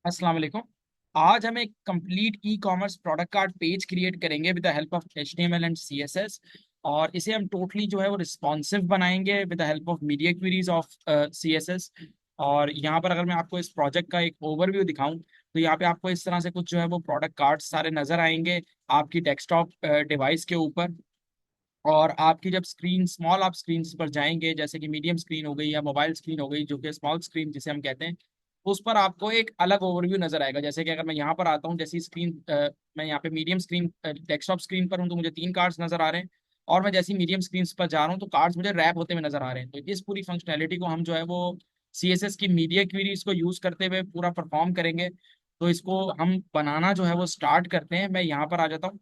अस्सलाम वालेकुम। आज हम एक complete e commerce product card page create करेंगे with the help of HTML and CSS। और इसे हम टोटली जो है वो रिस्पॉन्सिव बनाएंगे with the help of media queries of CSS। और यहाँ पर अगर मैं आपको इस प्रोजेक्ट का एक ओवरव्यू दिखाऊं तो यहाँ पे आपको इस तरह से कुछ जो है वो प्रोडक्ट कार्ड सारे नजर आएंगे आपकी डेस्कटॉप डिवाइस के ऊपर। और आपकी जब स्क्रीन स्मॉल आप स्क्रीन पर जाएंगे, जैसे कि मीडियम स्क्रीन हो गई या मोबाइल स्क्रीन हो गई, जो कि स्मॉल स्क्रीन जिसे हम कहते हैं, उस पर आपको एक अलग ओवरव्यू नजर आएगा। जैसे कि अगर मैं यहाँ पर आता हूँ, जैसी स्क्रीन मैं यहाँ पे मीडियम स्क्रीन डेस्कटॉप स्क्रीन पर हूँ तो मुझे 3 कार्ड्स नजर आ रहे हैं। और मैं जैसी मीडियम स्क्रीन पर जा रहा हूँ तो कार्ड्स मुझे रैप होते हुए नजर आ रहे हैं। तो इस पूरी फंक्शनैलिटी को हम जो है वो CSS की मीडिया क्वेरीज को यूज करते हुए पूरा परफॉर्म करेंगे। तो इसको हम बनाना जो है वो स्टार्ट करते हैं। मैं यहाँ पर आ जाता हूँ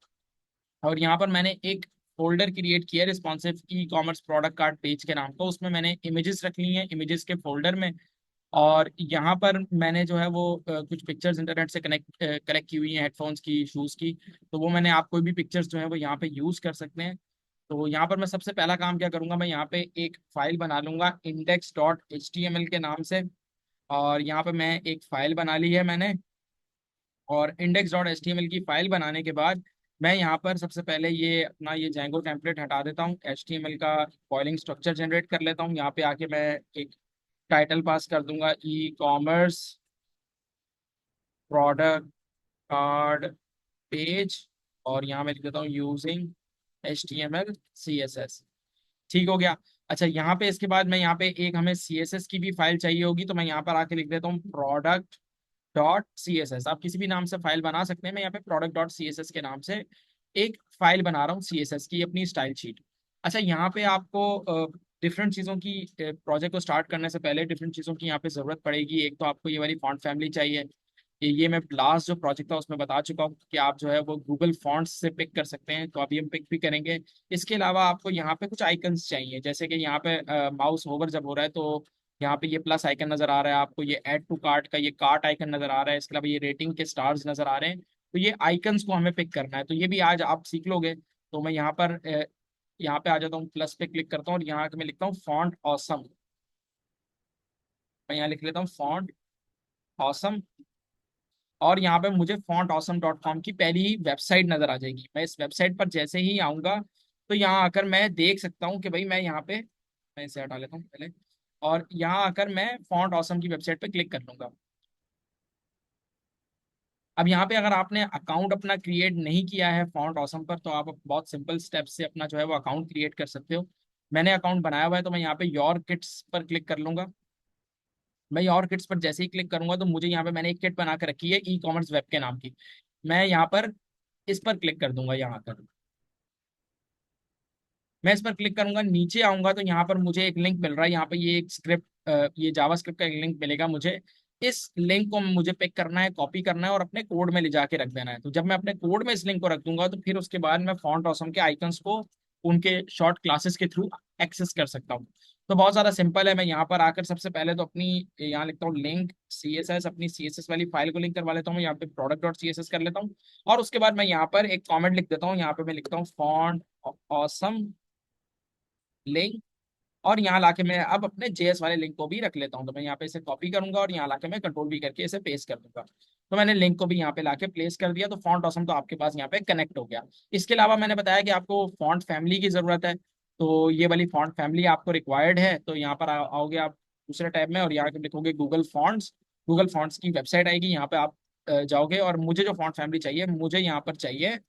और यहाँ पर मैंने एक फोल्डर क्रिएट किया है रिस्पॉन्सिव ई कॉमर्स प्रोडक्ट कार्ड पेज के नाम का। उसमें मैंने इमेजेस रख ली हैं इमेजेस के फोल्डर में। और यहाँ पर मैंने जो है वो कुछ पिक्चर्स इंटरनेट से कलेक्ट की हुई हैं, हेडफोन्स की, शूज़ की। तो वो मैंने आप कोई भी पिक्चर्स जो है वो यहाँ पे यूज़ कर सकते हैं। तो यहाँ पर मैं सबसे पहला काम क्या करूँगा, मैं यहाँ पे एक फाइल बना लूंगा index.html के नाम से। और यहाँ पे मैं एक फाइल बना ली है मैंने। और index.html की फाइल बनाने के बाद मैं यहाँ पर सबसे पहले ये अपना ये Django टेम्पलेट हटा देता हूँ। HTML का बॉइलिंग स्ट्रक्चर जनरेट कर लेता हूँ। यहाँ पे आके मैं एक टाइटल पास कर दूंगा, ई कॉमर्स प्रोडक्ट कार्ड पेज। और यहाँ मैं लिख देता हूँ यूजिंग HTML CSS। ठीक हो गया। अच्छा, यहाँ पे इसके बाद मैं यहाँ पे एक हमें CSS की भी फाइल चाहिए होगी, तो मैं यहाँ पर आके लिख देता हूँ product.css। आप किसी भी नाम से फाइल बना सकते हैं। मैं यहाँ पे product.css के नाम से एक फाइल बना रहा हूँ CSS की, अपनी स्टाइल शीट। अच्छा, यहाँ पे आपको डिफरेंट चीज़ों की, प्रोजेक्ट को स्टार्ट करने से पहले डिफरेंट चीज़ों की यहाँ पे ज़रूरत पड़ेगी। एक तो आपको ये वाली फॉन्ट फैमिली चाहिए। ये मैं लास्ट जो प्रोजेक्ट था उसमें बता चुका हूँ कि आप जो है वो गूगल फॉन्ट्स से पिक कर सकते हैं, तो अभी हम पिक भी करेंगे। इसके अलावा आपको यहाँ पे कुछ आइकन्स चाहिए, जैसे कि यहाँ पे माउस होवर जब हो रहा है तो यहाँ पे ये प्लस आइकन नजर आ रहा है आपको, ये ऐड टू कार्ट का ये कार्ट आइकन नजर आ रहा है, इसके अलावा ये रेटिंग के स्टार्स नजर आ रहे हैं। तो ये आइकन्स को हमें पिक करना है, तो ये भी आज आप सीख लोगे। तो मैं यहाँ पे आ जाता हूँ, प्लस पे क्लिक करता हूँ और यहाँ मैं लिखता हूँ फॉन्ट ऑसम। मैं यहाँ लिख लेता हूँ फॉन्ट ऑसम। और यहाँ पे मुझे fontawesome.com की पहली ही वेबसाइट नजर आ जाएगी। मैं इस वेबसाइट पर जैसे ही आऊंगा तो यहाँ आकर मैं देख सकता हूँ कि भाई मैं यहाँ पे, मैं इसे हटा लेता हूँ पहले। और यहाँ आकर मैं फॉन्ट ऑसम की वेबसाइट पे क्लिक कर लूंगा। अब यहाँ पे अगर आपने अकाउंट अपना क्रिएट नहीं किया है फॉन्ट ऑसम पर, तो आप बहुत सिंपल स्टेप से अपना जो है वो अकाउंट क्रिएट कर सकते हो। मैंने अकाउंट बनाया हुआ है, तो मैं यहाँ पे योर किट्स पर क्लिक कर लूंगा। मैं योर किट्स पर जैसे ही क्लिक करूंगा तो मुझे यहाँ पे मैंने एक किट बना के रखी है ई कॉमर्स वेब के नाम की। मैं यहाँ पर इस पर क्लिक कर दूंगा। यहाँ पर मैं इस पर क्लिक करूंगा, नीचे आऊंगा तो यहाँ पर मुझे एक लिंक मिल रहा है। यहाँ पे ये एक स्क्रिप्ट, ये जावा स्क्रिप्ट का एक लिंक मिलेगा मुझे। इस लिंक को मुझे पिक करना है, कॉपी करना है और अपने कोड में ले जाके रख देना है। तो जब मैं अपने कोड में इस लिंक को रख दूंगा तो फिर उसके बाद मैं फॉन्ट ऑसम के आइकन्स को उनके शॉर्ट क्लासेस के थ्रू एक्सेस कर सकता हूँ। तो बहुत ज़्यादा सिंपल है। मैं यहाँ पर आकर सबसे पहले तो अपनी यहाँ लिखता हूँ लिंक CSS, अपनी CSS वाली फाइल को लिंक करवा लेता हूँ। मैं यहाँ पे product.css कर लेता हूँ। और उसके बाद मैं यहाँ पर एक कॉमेंट लिख देता हूँ। यहाँ पे मैं लिखता हूँ फॉन्ट ऑसम लिंक। और यहाँ लाके मैं अब अपने JS वाले लिंक को भी रख लेता हूँ। तो मैं यहाँ पे इसे कॉपी करूंगा और यहाँ लाके मैं कंट्रोल V करके इसे पेस्ट कर दूंगा। तो मैंने लिंक को भी यहाँ पे लाके प्लेस कर दिया। तो फॉन्ट ऑसम तो आपके पास यहाँ पे कनेक्ट हो गया। इसके अलावा मैंने बताया कि आपको फॉन्ट फैमिली की जरूरत है, तो ये वाली फॉन्ट फैमिली आपको रिक्वायर्ड है। तो यहाँ पर आओगे आप दूसरे टैब में और यहाँ पे लिखोगे गूगल फॉन्ट्स। गूगल फॉन्ट्स की वेबसाइट आएगी, यहाँ पे आप जाओगे और मुझे जो फॉन्ट फैमिली चाहिए, मुझे यहाँ पर चाहिए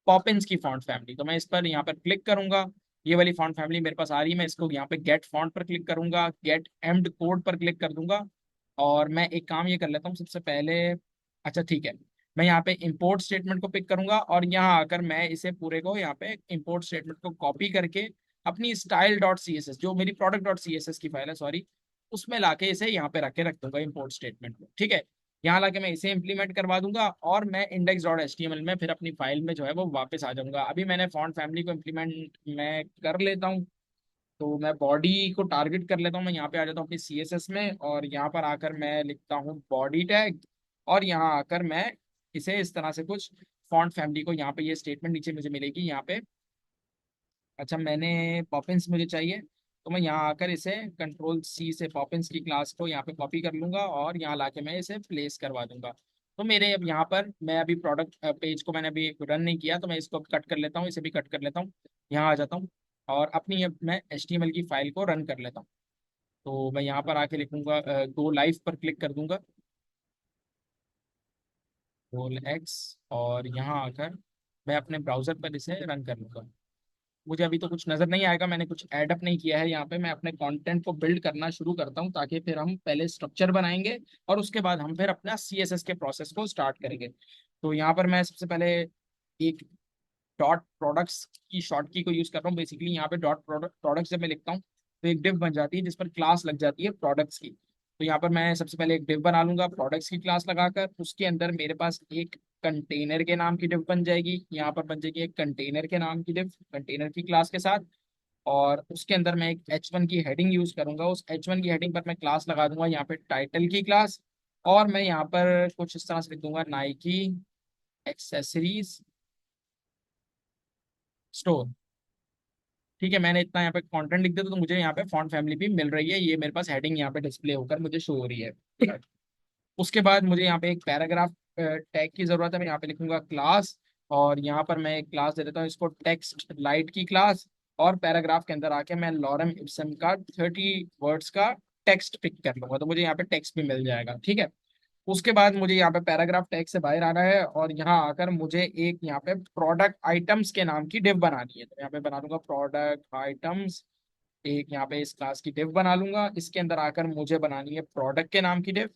पॉपिंस की फॉन्ट फैमिली। तो मैं इस पर यहाँ पर क्लिक करूंगा। ये वाली फॉन्ट फैमिली मेरे पास आ रही है। मैं इसको यहाँ पे गेट फॉन्ट पर क्लिक करूंगा, गेट एम्ड कोड पर क्लिक कर दूंगा। और मैं एक काम ये कर लेता हूँ सबसे पहले। अच्छा ठीक है, मैं यहाँ पे इंपोर्ट स्टेटमेंट को पिक करूंगा और यहाँ आकर मैं इसे पूरे को यहाँ पे इंपोर्ट स्टेटमेंट को कॉपी करके अपनी style.css, जो मेरी product.css की फाइल है, सॉरी, उसमें लाके इसे यहाँ पे रख के रख दूंगा इंपोर्ट स्टेटमेंट को। ठीक है, यहाँ लाके मैं इसे इंप्लीमेंट करवा दूंगा और मैं index.html में फिर अपनी फाइल में जो है वो वापस आ जाऊंगा। अभी मैंने फॉन्ट फैमिली को इम्प्लीमेंट मैं कर लेता हूँ। तो मैं बॉडी को टारगेट कर लेता हूँ। मैं यहाँ पे आ जाता हूँ अपनी CSS में और यहाँ पर आकर मैं लिखता हूँ बॉडी टैग। और यहाँ आकर मैं इसे इस तरह से कुछ फॉन्ट फैमिली को यहाँ पे ये स्टेटमेंट नीचे मुझे मिलेगी यहाँ पे। अच्छा, मैंने पॉपिंस मुझे चाहिए, तो मैं यहाँ आकर इसे कंट्रोल सी से पॉपिंस की क्लास को यहाँ पे कॉपी कर लूंगा और यहाँ लाके मैं इसे प्लेस करवा दूंगा। तो मेरे अब यहाँ पर मैं अभी प्रोडक्ट पेज को मैंने अभी रन नहीं किया, तो मैं इसको कट कर लेता हूँ, इसे भी कट कर लेता हूँ। यहाँ आ जाता हूँ और अपनी अब मैं HTML की फाइल को रन कर लेता हूँ। तो मैं यहाँ पर आके लिखूंगा गो लाइव पर क्लिक कर दूंगा, गोल एक्स, और यहाँ आकर मैं अपने ब्राउजर पर इसे रन कर लूंगा। मुझे अभी तो कुछ नजर नहीं आएगा, मैंने कुछ एडअप नहीं किया है। यहाँ पे मैं अपने कंटेंट को बिल्ड करना शुरू करता हूँ, ताकि फिर हम पहले स्ट्रक्चर बनाएंगे और उसके बाद हम फिर अपना CSS के प्रोसेस को स्टार्ट करेंगे। तो यहाँ पर मैं सबसे पहले एक डॉट प्रोडक्ट्स की शॉर्ट की को यूज कर रहा हूँ। बेसिकली यहाँ पे डॉट प्रोडक्ट्स जब मैं लिखता हूँ तो एक डिव बन जाती है जिस पर क्लास लग जाती है प्रोडक्ट्स की। तो यहाँ पर मैं सबसे पहले एक डिव बना लूंगा प्रोडक्ट्स की क्लास लगाकर, उसके अंदर मेरे पास एक कंटेनर के नाम की डिव बन जाएगी। यहाँ पर बन जाएगी एक कंटेनर के नाम की डिव कंटेनर की क्लास के साथ। और उसके अंदर मैं एक H1 की हेडिंग यूज करूंगा, उस H1 की हेडिंग पर मैं क्लास लगा दूंगा यहाँ पे टाइटल की क्लास। और मैं यहाँ पर कुछ इस तरह से लिख दूंगा नाइकी एक्सेसरीज स्टोर। ठीक है, मैंने इतना यहाँ पे कंटेंट लिख दिया, तो मुझे यहाँ पे फॉन्ट फैमिली भी मिल रही है, ये मेरे पास हेडिंग यहाँ पे डिस्प्ले होकर मुझे शो हो रही है। ठीक है। उसके बाद मुझे यहाँ पे एक पैराग्राफ टैग की जरूरत है, मैं यहाँ पे लिखूंगा क्लास। और यहाँ पर मैं एक क्लास दे देता हूँ इसको टेक्स्ट लाइट की क्लास। और पैराग्राफ के अंदर आके मैं लॉरेम इप्सम का 30 वर्ड्स का टेक्स्ट पिक कर लूंगा, तो मुझे यहाँ पे टेक्स्ट भी मिल जाएगा। ठीक है। उसके बाद मुझे यहाँ पे पैराग्राफ टैग से बाहर आना है और यहाँ आकर मुझे एक यहाँ पे प्रोडक्ट आइटम्स के नाम की डिव बनानी है। तो यहाँ पे बना दूंगा प्रोडक्ट आइटम्स, एक यहाँ पे इस क्लास की डिव बना लूंगा। इसके अंदर आकर मुझे बनानी है प्रोडक्ट के नाम की डिव।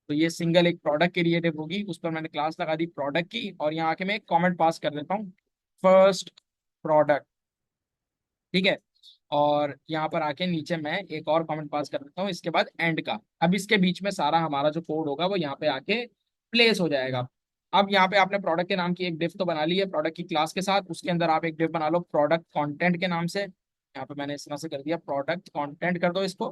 तो ये सिंगल एक प्रोडक्ट के लिए डिव होगी, उस पर मैंने क्लास लगा दी प्रोडक्ट की, और यहाँ आके मैं एक कॉमेंट पास कर देता हूँ फर्स्ट प्रोडक्ट। ठीक है। और यहाँ पर आके नीचे मैं एक और कमेंट पास कर देता हूँ इसके बाद एंड का। अब इसके बीच में सारा हमारा जो कोड होगा वो यहाँ पे आके प्लेस हो जाएगा। अब यहाँ पे आपने प्रोडक्ट के नाम की एक डिव तो बना ली है प्रोडक्ट की क्लास के साथ, उसके अंदर आप एक डिव बना लो प्रोडक्ट कंटेंट के नाम से। यहाँ पे मैंने इस तरह से कर दिया, प्रोडक्ट कंटेंट कर दो इसको।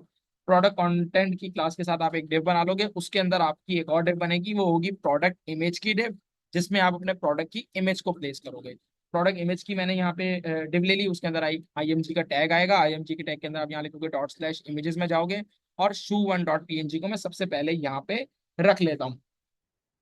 प्रोडक्ट कंटेंट की क्लास के साथ आप एक डिव बना लोगे, उसके अंदर आपकी एक और डिव बनेगी, वो होगी प्रोडक्ट इमेज की डिव, जिसमें आप अपने प्रोडक्ट की इमेज को प्लेस करोगे। प्रोडक्ट इमेज की मैंने यहाँ पे डिव ले ली, उसके अंदर IMG का टैग आएगा। IMG के टैग के अंदर आप यहाँ लिखोगे डॉट स्लैश इमेजेस में जाओगे, और shoe1.png को मैं सबसे पहले यहाँ पे रख लेता हूँ।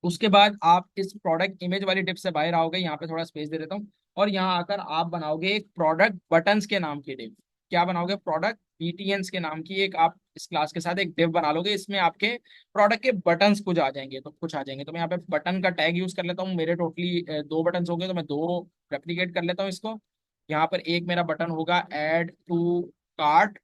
उसके बाद आप इस प्रोडक्ट इमेज वाली डिप से बाहर आओगे, यहाँ पे थोड़ा स्पेस दे देता हूँ, और यहाँ आकर आप बनाओगे एक प्रोडक्ट बटन्स के नाम की डिप। क्या बनाओगे? प्रोडक्ट BTNs के नाम की एक आप इस क्लास के साथ एक डिव बना लोगे, इसमें आपके प्रोडक्ट के बटन्स कुछ आ जाएंगे, तो कुछ आ जाएंगे। तो मैं यहाँ पे बटन का टैग यूज कर लेता हूँ, मेरे टोटली 2 बटन्स हो गए, तो मैं 2 रेप्लीकेट कर लेता हूँ इसको। यहाँ पर एक मेरा बटन होगा ऐड टू कार्ट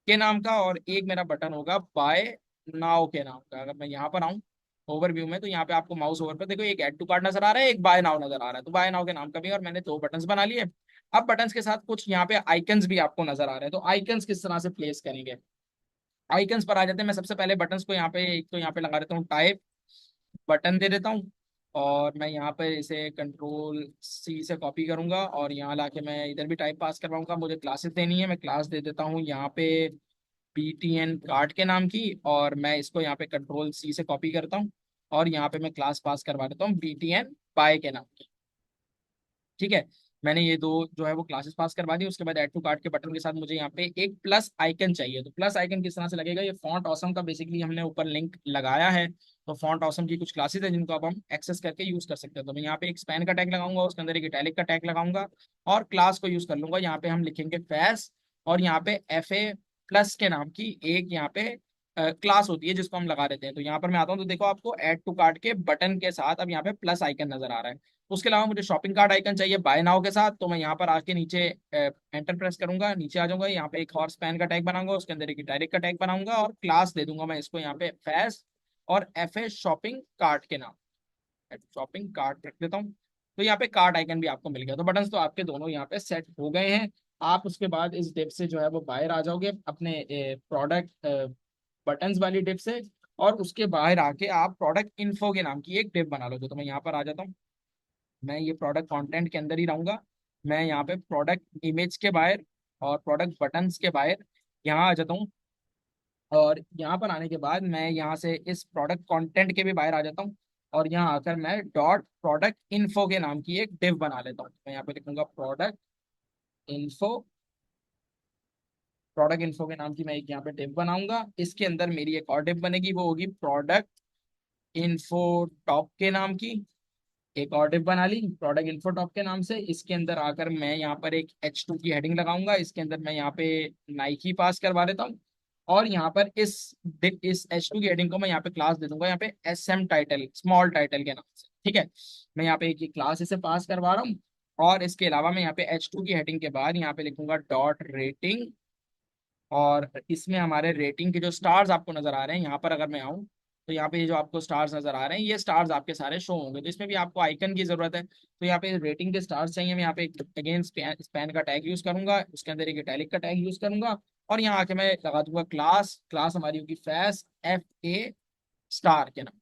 के नाम का, और एक मेरा बटन होगा बाय नाउ के नाम का। अगर मैं यहाँ पर आऊँ ओवरव्यू में, तो यहाँ पे आपको माउस ओवर पर देखो एक ऐड टू कार्ट नजर आ रहा है, एक बाय नाउ नजर आ रहा है, तो बाय नाउ के नाम का भी, और मैंने 2 बटन्स बना लिए। अब बटन्स के साथ कुछ यहाँ पे आइकन्स भी आपको नजर आ रहे हैं, तो आइकन्स किस तरह से प्लेस करेंगे? आइकन्स पर आ जाते हैं। मैं सबसे पहले बटन्स को यहाँ पे एक तो यहाँ पे लगा देता हूँ टाइप बटन दे देता हूँ, और मैं यहाँ पे इसे कंट्रोल C से कॉपी करूंगा और यहाँ लाके मैं इधर भी टाइप पास करवाऊंगा। मुझे क्लासेस देनी है, मैं क्लास दे देता हूँ यहाँ पे BTN कार्ड के नाम की, और मैं इसको यहाँ पे कंट्रोल C से कॉपी करता हूँ और यहाँ पे मैं क्लास पास करवा देता हूँ BTN बाय के नाम की। ठीक है। मैंने ये 2 जो है वो क्लासेस पास करवा दी। उसके बाद ऐड टू कार्ट के बटन के साथ मुझे यहाँ पे एक प्लस आइकन चाहिए। तो प्लस आइकन किस तरह से लगेगा? ये फॉन्ट ऑसम का बेसिकली हमने ऊपर लिंक लगाया है, तो फॉन्ट ऑसम की कुछ क्लासेस है जिनको अब हम एक्सेस करके यूज कर सकते हैं। तो मैं यहाँ पे एक स्पैन का टैग लगाऊंगा, उसके अंदर एक इटैलिक का टैग लगाऊंगा, और क्लास को यूज कर लूंगा। यहाँ पे हम लिखेंगे फैस, और यहाँ पे FA+ के नाम की एक यहाँ पे क्लास होती है जिसको हम लगा देते हैं। तो यहाँ पर मैं आता हूँ, तो देखो आपको ऐड टू कार्ट के बटन के साथ अब यहाँ पे प्लस आइकन नजर आ रहा है। उसके अलावा मुझे शॉपिंग कार्ट आइकन चाहिए बाय नाउ के साथ, तो मैं यहाँ पर आके नीचे एंटर प्रेस करूंगा, नीचे आ जाऊंगा, यहाँ पे एक और स्पैन का टैग बनाऊंगा, उसके अंदर एक डायरेक्ट का टैग बनाऊंगा, और क्लास दे दूंगा मैं इसको यहाँ पे फैस और FA शॉपिंग कार्ट के नाम, शॉपिंग कार्ट रख देता हूँ। तो यहाँ पे कार्ट आइकन भी आपको मिल गया। तो बटन्स तो आपके दोनों यहाँ पे सेट हो गए हैं। आप उसके बाद इस डिप से जो है वो बाहर आ जाओगे अपने प्रोडक्ट बटन्स वाली डिप से, और उसके बाहर आके आप प्रोडक्ट इन्फो के नाम की एक डिप बना लोगे। तो मैं यहाँ पर आ जाता हूँ, मैं ये प्रोडक्ट कंटेंट के अंदर ही रहूंगा। मैं यहाँ पे प्रोडक्ट इमेज के बाहर और प्रोडक्ट बटन्स के बाहर यहाँ आ जाता हूँ, और यहाँ पर आने के बाद मैं यहाँ से इस प्रोडक्ट कंटेंट के भी बाहर आ जाता हूँ, और यहाँ आकर मैं डॉट प्रोडक्ट इन्फो के नाम की एक डिव बना लेता हूँ। मैं यहाँ पे लिखूंगा प्रोडक्ट इन्फो प्रोडक्ट इन्फो के नाम की मैं एक यहाँ पे डिव बनाऊंगा। इसके अंदर मेरी एक और डिव बनेगी, वो होगी प्रोडक्ट इन्फो टॉप के नाम की। एक और डिव बना ली प्रोडक्ट इन्फो टॉप के नाम से। इसके अंदर आकर मैं यहाँ पर एक H2 की हेडिंग लगाऊंगा। इसके अंदर मैं यहाँ पे नाइकी पास करवा देता हूँ। और यहाँ पर इस H2 की हेडिंग को मैं यहाँ पे क्लास दे दूंगा, यहाँ पे SM टाइटल, स्मॉल टाइटल के नाम से। ठीक है, मैं यहाँ पे एक ही क्लास इसे पास करवा रहा हूँ। और इसके अलावा मैं यहाँ पे H2 की हेडिंग के बाद यहाँ पे लिखूंगा डॉट रेटिंग। और इसमें हमारे रेटिंग के जो स्टार्स आपको नजर आ रहे हैं, यहाँ पर अगर मैं आऊँ तो यहाँ पे ये जो आपको स्टार्स नजर आ रहे हैं, ये स्टार्स आपके सारे शो होंगे। तो इसमें भी आपको आइकन की जरूरत है, तो यहाँ पे रेटिंग के स्टार्स चाहिए। मैं यहाँ पे अगेन स्पैन का टैग यूज करूंगा, उसके अंदर एक इटैलिक का टैग यूज करूंगा। और यहाँ आके मैं लगा दूंगा क्लास। क्लास हमारी होगी फैस FA स्टार के नाम।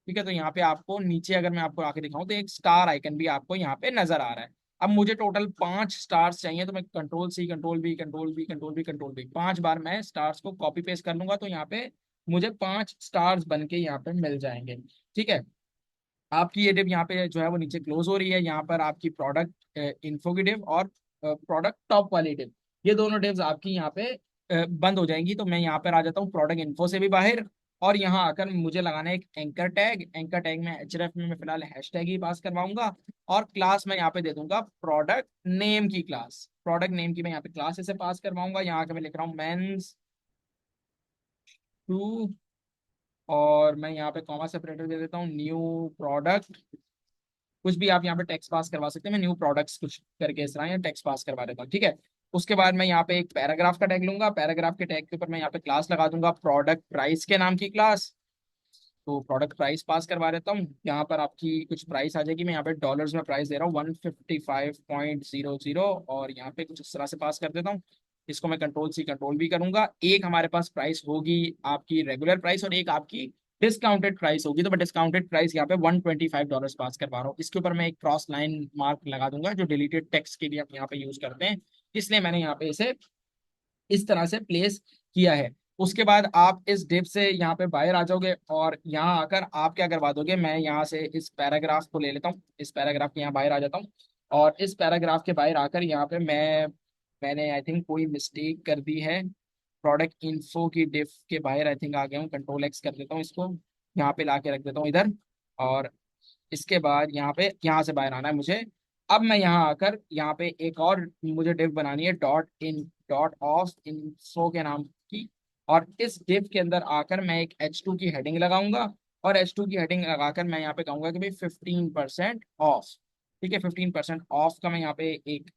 ठीक है, तो यहाँ पे आपको नीचे अगर मैं आपको आके दिखाऊं तो एक स्टार आइकन भी आपको यहाँ पे नजर आ रहा है। अब मुझे टोटल 5 स्टार्स चाहिए, तो मैं control C control V control V control V control V 5 बार मैं स्टार्स को कॉपी पेस्ट कर लूंगा, तो यहाँ पे मुझे 5 स्टार्स बन के यहाँ पे मिल जाएंगे। ठीक है, आपकी ये डिव यहाँ पे जो है वो नीचे क्लोज हो रही है। यहाँ पर आपकी प्रोडक्ट इन्फो की डिव और प्रोडक्ट टॉप वाली डिव, ये दोनों डिव्स आपकी यहाँ पे बंद हो जाएंगी। तो मैं यहाँ पर आ जाता हूँ प्रोडक्ट इन्फो से भी बाहर। और यहाँ आकर मुझे लगाना है एक एंकर टैग। एंकर टैग में href में मैं फिलहाल हैशटैग ही पास करवाऊंगा। और क्लास मैं यहाँ पे दे दूंगा प्रोडक्ट नेम की क्लास। प्रोडक्ट नेम की मैं यहाँ पे क्लास इसे पास करवाऊंगा। यहाँ आकर मैं लिख रहा हूँ मेंस टू। और मैं यहाँ पे कॉमा सेपरेटर दे देता हूँ न्यू प्रोडक्ट। कुछ भी आप यहाँ पे टेक्स्ट पास करवा सकते हैं, मैं न्यू प्रोडक्ट्स कुछ करके इस तरह टेक्स्ट पास करवा देता हूँ। ठीक है, उसके बाद मैं यहाँ पे एक पैराग्राफ का टैग लूंगा। पैराग्राफ के टैग के ऊपर मैं यहाँ पे क्लास लगा दूंगा प्रोडक्ट प्राइस के नाम की क्लास। तो प्रोडक्ट प्राइस पास करवा देता हूँ। यहाँ पर आपकी कुछ प्राइस आ जाएगी। मैं यहाँ पे डॉलर्स में प्राइस दे रहा हूँ 155.00। और यहाँ पे कुछ इस तरह से पास कर देता हूँ। इसको मैं कंट्रोल C कंट्रोल V करूंगा। एक हमारे पास प्राइस होगी आपकी रेगुलर प्राइस, और एक आपकी डिस्काउंटेड प्राइस होगी। तो मैं डिस्काउंटेड प्राइस यहाँ पे $125 पास करवा रहा हूँ। इसके ऊपर मैं एक क्रॉस लाइन मार्क लगा दूंगा, जो डिलीटेड टेक्स्ट के लिए हम यहाँ पे यूज करते हैं, इसलिए मैंने यहाँ पे इसे इस तरह से प्लेस किया है। उसके बाद आप इस डिव से यहाँ पे बाहर आ जाओगे, और यहाँ आकर आप क्या करवा दोगे, मैं यहाँ से इस पैराग्राफ को ले लेता हूँ। इस पैराग्राफ के यहाँ बाहर आ जाता हूँ। और इस पैराग्राफ के बाहर आकर यहाँ पे मैंने आई थिंक कोई मिस्टेक कर दी है। प्रोडक्ट इन्फो की डिव के बाहर आई थिंक आ गया हूँ। कंट्रोल X कर देता हूँ इसको, यहाँ पे ला के रख देता हूँ इधर। और इसके बाद यहाँ पे यहाँ से बाहर आना है मुझे। अब मैं यहाँ आकर यहाँ पे एक और मुझे डिव बनानी है डॉट ऑफ इन्फो के नाम की। और इस डिव के अंदर आकर मैं एक H2 की हेडिंग लगाऊंगा। और H2 की हेडिंग लगाकर मैं यहाँ पे कहूंगा कि भाई 15% ऑफ। ठीक है, 15% ऑफ का मैं यहाँ पे एक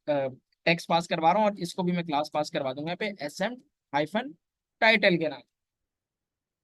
टेक्स्ट पास करवा रहा हूँ, और इसको भी मैं क्लास पास करवा दूंगा यहाँ पे SM टाइटल के नाम।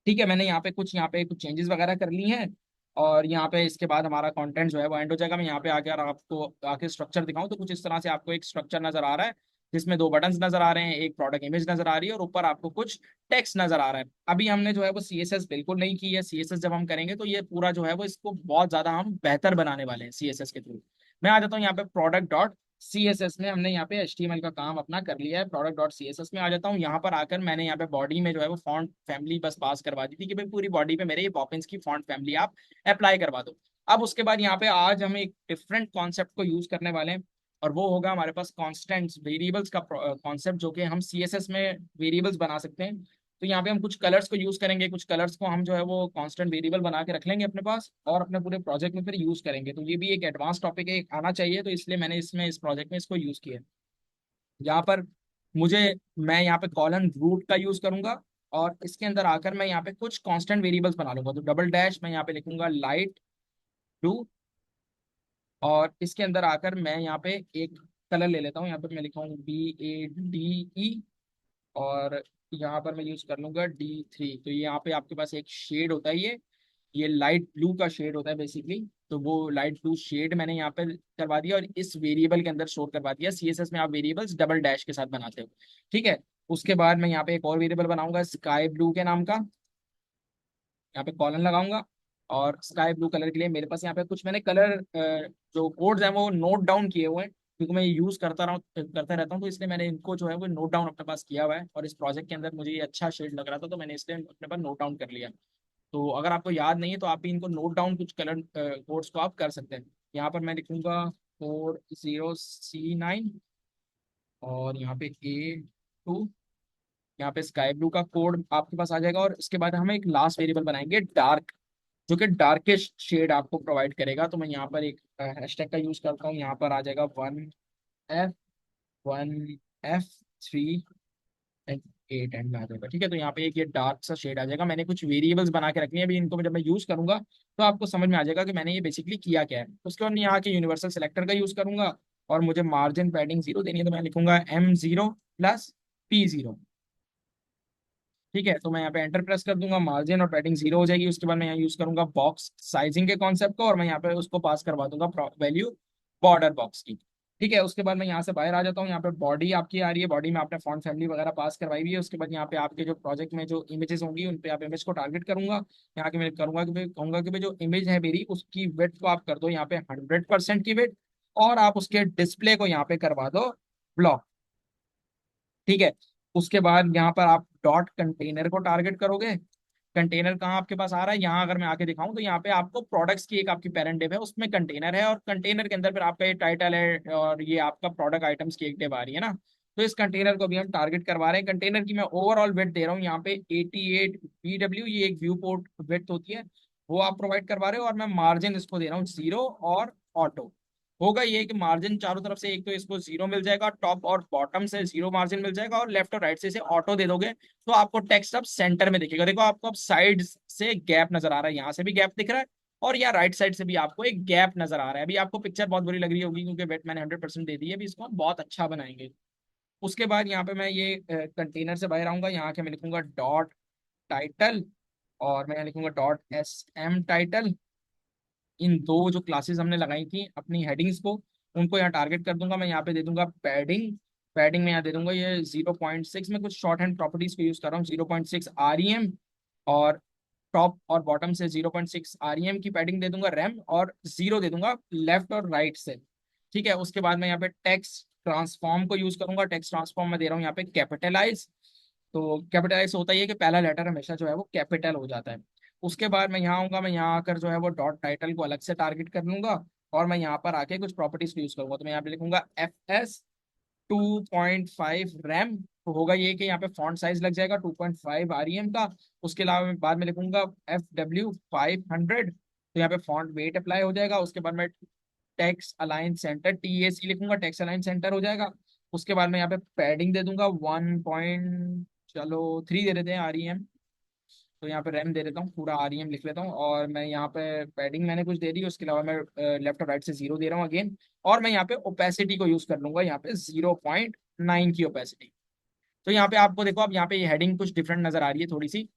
ठीक है, मैंने यहाँ पे कुछ चेंजेस वगैरह कर ली हैं। और यहाँ पे इसके बाद हमारा कंटेंट जो है वो एंड हो जाएगा। मैं यहाँ पे आके और आपको आके स्ट्रक्चर दिखाऊं तो कुछ इस तरह से आपको एक स्ट्रक्चर नजर आ रहा है, जिसमें 2 बटन्स नजर आ रहे हैं, एक प्रोडक्ट इमेज नजर आ रही है, और ऊपर आपको कुछ टेक्स्ट नजर आ रहा है। अभी हमने जो है वो CSS बिल्कुल नहीं की है। CSS जब हम करेंगे तो ये पूरा जो है वो इसको बहुत ज्यादा हम बेहतर बनाने वाले हैं CSS के थ्रू। मैं आ जाता हूँ यहाँ पे प्रोडक्ट डॉट CSS में। हमने यहाँ पे HTML का काम अपना कर लिया है। प्रोडक्ट डॉट CSS में आ जाता हूँ। यहाँ पर आकर मैंने यहाँ पे बॉडी में जो है वो फॉन्ट फैमिली बस पास करवा दी थी कि भाई पूरी बॉडी पे मेरे ये पॉपिंस की फॉन्ट फैमिली आप अप्लाई करवा दो। अब उसके बाद यहाँ पे आज हम एक डिफरेंट कॉन्सेप्ट को यूज करने वाले हैं, और वो होगा हमारे पास कॉन्स्टेंट्स वेरिएबल्स का कॉन्सेप्ट, जो कि हम CSS में वेरिएबल्स बना सकते हैं। तो यहाँ पे हम कुछ कलर्स को यूज करेंगे। कुछ कलर्स को हम जो है वो कांस्टेंट वेरिएबल बना के रख लेंगे अपने पास, और अपने पूरे प्रोजेक्ट में फिर यूज करेंगे। तो ये भी एक एडवांस टॉपिक है, आना चाहिए, तो इसलिए मैंने इसमें इस प्रोजेक्ट में इसको यूज किया है। यहाँ पर मुझे मैं यहाँ पे कॉलन रूट का यूज करूंगा। और इसके अंदर आकर मैं यहाँ पे कुछ कांस्टेंट वेरिएबल्स बना लूंगा। तो डबल डैश मैं यहाँ पे लिखूंगा लाइट ब्लू। और इसके अंदर आकर मैं यहाँ पे एक कलर ले लेता हूँ। यहाँ पे मैं लिखा हूँ BADE। और यहाँ पर मैं यूज कर लूंगा D3। तो ये यहाँ पे आपके पास एक शेड होता है, ये लाइट ब्लू का शेड होता है बेसिकली। तो वो लाइट ब्लू शेड मैंने यहाँ पे करवा दिया, और इस वेरिएबल के अंदर स्टोर करवा दिया। CSS में आप वेरिएबल्स डबल डैश के साथ बनाते हो। ठीक है, उसके बाद मैं यहाँ पे एक और वेरिएबल बनाऊंगा स्काई ब्लू के नाम का। यहाँ पे कॉलन लगाऊंगा। और स्काई ब्लू कलर के लिए मेरे पास यहाँ पे कुछ मैंने कलर जो कोड्स हैं वो नोट डाउन किए हुए हैं, क्योंकि मैं ये यूज करता रहता हूँ, तो इसलिए मैंने इनको जो है वो नोट डाउन अपने पास किया हुआ है। और इस प्रोजेक्ट के अंदर मुझे ये अच्छा शेड लग रहा था, तो मैंने इसलिए अपने पास नोट डाउन कर लिया। तो अगर आपको याद नहीं है तो आप भी इनको नोट डाउन, कुछ कलर कोड्स को आप कर सकते हैं। यहाँ पर मैं लिखूंगा 40C9। और यहाँ पे A टू, यहाँ पे स्काई ब्लू का कोड आपके पास आ जाएगा। और इसके बाद हम एक लास्ट वेरिएबल बनाएंगे डार्क, जो कि डार्केस्ट शेड आपको प्रोवाइड करेगा। तो मैं यहाँ पर एक हैशटैग का यूज करता हूँ, यहाँ पर आ जाएगा 1F 1F3 एंड 8 एंड में आ जाएगा। ठीक है, तो यहाँ पे एक ये डार्क सा शेड आ जाएगा। मैंने कुछ वेरिएबल्स बना के रखनी है, अभी इनको जब मैं यूज करूंगा तो आपको समझ में आ जाएगा कि मैंने ये बेसिकली किया क्या है। उसके बाद मैं यहाँ के यूनिवर्सल सिलेक्टर का यूज करूंगा, और मुझे मार्जिन पैडिंग 0 देनी है, तो मैं लिखूंगा M0 + P0। ठीक है, तो मैं यहाँ पे एंटर प्रेस कर दूंगा, मार्जिन और पैडिंग 0 हो जाएगी। उसके बाद मैं यहाँ यूज करूंगा बॉक्स साइजिंग के कॉन्सेप्ट को, और मैं यहाँ पे उसको पास करवा दूंगा वैल्यू बॉर्डर बॉक्स की। ठीक है, उसके बाद मैं यहाँ से बाहर आ जाता हूँ। यहाँ पे बॉडी आपकी आ रही है, बॉडी में आपने फॉन्ट फैमिली वगैरह पास करवाई हुई है। उसके बाद यहाँ पे आपके जो प्रोजेक्ट में जो इमेजेस होंगी उन पे आप इमेज को टारगेट करूंगा। यहाँ के मैं करूंगा कि भाई कहूंगा कि भाई जो इमेज है मेरी उसकी विड्थ को आप कर दो यहाँ पे 100% की विड्थ, और आप उसके डिस्प्ले को यहाँ पे करवा दो ब्लॉक। ठीक है, उसके बाद यहाँ पर आप डॉट कंटेनर को टारगेट करोगे। कंटेनर कहाँ आपके पास आ रहा है, यहाँ अगर मैं आके दिखाऊं तो यहाँ पे आपको प्रोडक्ट्स की एक आपकी पेरेंट डिव है, उसमें कंटेनर है, और कंटेनर के अंदर फिर आपका ये टाइटल है और ये आपका प्रोडक्ट आइटम्स की एक डिव आ रही है ना। तो इस कंटेनर को भी हम टारगेट करवा रहे हैं। कंटेनर की मैं ओवरऑल विड्थ दे रहा हूँ यहाँ पे 88 BW, ये एक व्यू पोर्ट विड्थ होती है, वो आप प्रोवाइड करवा रहे हो। और मैं मार्जिन इसको दे रहा हूँ 0 और ऑटो। होगा ये कि मार्जिन चारों तरफ से एक तो इसको 0 मिल जाएगा, टॉप और बॉटम से 0 मार्जिन मिल जाएगा, और लेफ्ट और राइट से इसे ऑटो दे दोगे तो आपको टेक्स्ट अब सेंटर में दिखेगा। देखो आपको अब साइड से गैप नजर आ रहा है, यहाँ से भी गैप दिख रहा है, और यहाँ राइट साइड से भी आपको एक गैप नजर आ रहा है। अभी आपको पिक्चर बहुत बुरी लग रही होगी क्योंकि वेट मैंने 100% दे दी है, अभी इसको हम बहुत अच्छा बनाएंगे। उसके बाद यहाँ पे मैं ये कंटेनर से बाहर आऊंगा, यहाँ के मैं लिखूंगा डॉट टाइटल, और मैं यहाँ लिखूंगा .SM टाइटल। इन दो जो क्लासेस हमने लगाई थी अपनी हेडिंग्स को, उनको यहाँ टारगेट कर दूंगा। मैं यहाँ पे दे दूंगा पैडिंग, पैडिंग में यहाँ दे दूंगा ये 0.6 में कुछ शॉर्ट हैंड प्रॉपर्टीज को यूज कर रहा हूँ, 0.6 REM, और टॉप और बॉटम से 0.6 REM की पैडिंग दे दूंगा रैम, और 0 दे दूंगा लेफ्ट और राइट से। ठीक है, उसके बाद मैं यहाँ पे टेक्स्ट ट्रांसफॉर्म को यूज करूंगा। टेक्स्ट ट्रांसफॉर्म में दे रहा हूँ यहाँ पे कैपिटलाइज। तो कैपिटलाइज होता ही है कि पहला लेटर हमेशा जो है वो कैपिटल हो जाता है। उसके बाद मैं यहाँ आऊंगा, मैं यहाँ आकर जो है वो डॉट टाइटल को अलग से टारगेट कर लूंगा, और मैं यहाँ पर आके कुछ प्रॉपर्टीज को यूज करूंगा। तो मैं यहाँ पे लिखूंगा FS 2.5 रैम। तो होगा ये कि यहाँ पे फॉन्ट साइज लग जाएगा 2.5 REM का। उसके अलावा मैं बाद में लिखूंगा FW 500, तो यहाँ पे फॉन्ट वेट अप्लाई हो जाएगा। उसके बाद मैं टेक्स्ट अलाइन सेंटर TAC लिखूंगा, टेक्स्ट अलाइन सेंटर हो जाएगा। उसके बाद मैं यहाँ पे पैडिंग दे दूंगा 1. 3 दे देते हैं REM। तो यहाँ पे रैम दे देता हूँ, पूरा REM लिख लेता हूँ, और मैं यहाँ पे पैडिंग मैंने कुछ दे दी। उसके अलावा मैं लेफ्ट और राइट से 0 दे रहा हूँ अगेन। और मैं यहाँ पे ओपेसिटी को यूज कर लूंगा, यहाँ पे 0.9 की ओपेसिटी। तो यहाँ पे आपको देखो, अब यहाँ पे ये हेडिंग कुछ डिफरेंट नजर आ रही है थोड़ी सी,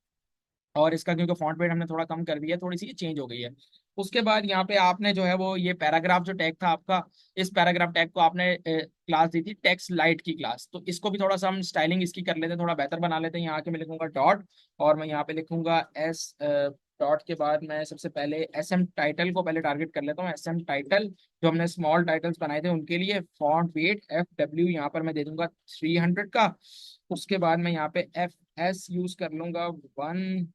और इसका क्योंकि फॉन्ट वेट हमने थोड़ा कम कर दिया, थोड़ी सी चेंज हो गई है। उसके बाद यहाँ पे आपने जो है वो ये पैराग्राफ जो टैग था आपका, इस पैराग्राफ टैग को आपने क्लास दी थी टेक्स्ट लाइट की क्लास, तो इसको भी थोड़ा सा हम स्टाइलिंग इसकी कर लेते हैं, थोड़ा बेहतर बना लेते हैं। यहाँ के मैं लिखूंगा डॉट, और मैं यहाँ पे लिखूंगा डॉट के बाद मैं सबसे पहले SM टाइटल को पहले टारगेट कर लेता हूँ। SM टाइटल जो हमने स्मॉल टाइटल्स बनाए थे उनके लिए फॉन्ट वेट FW यहाँ पर मैं दे दूंगा 300 का। उसके बाद मैं यहाँ पे FS यूज कर लूंगा 1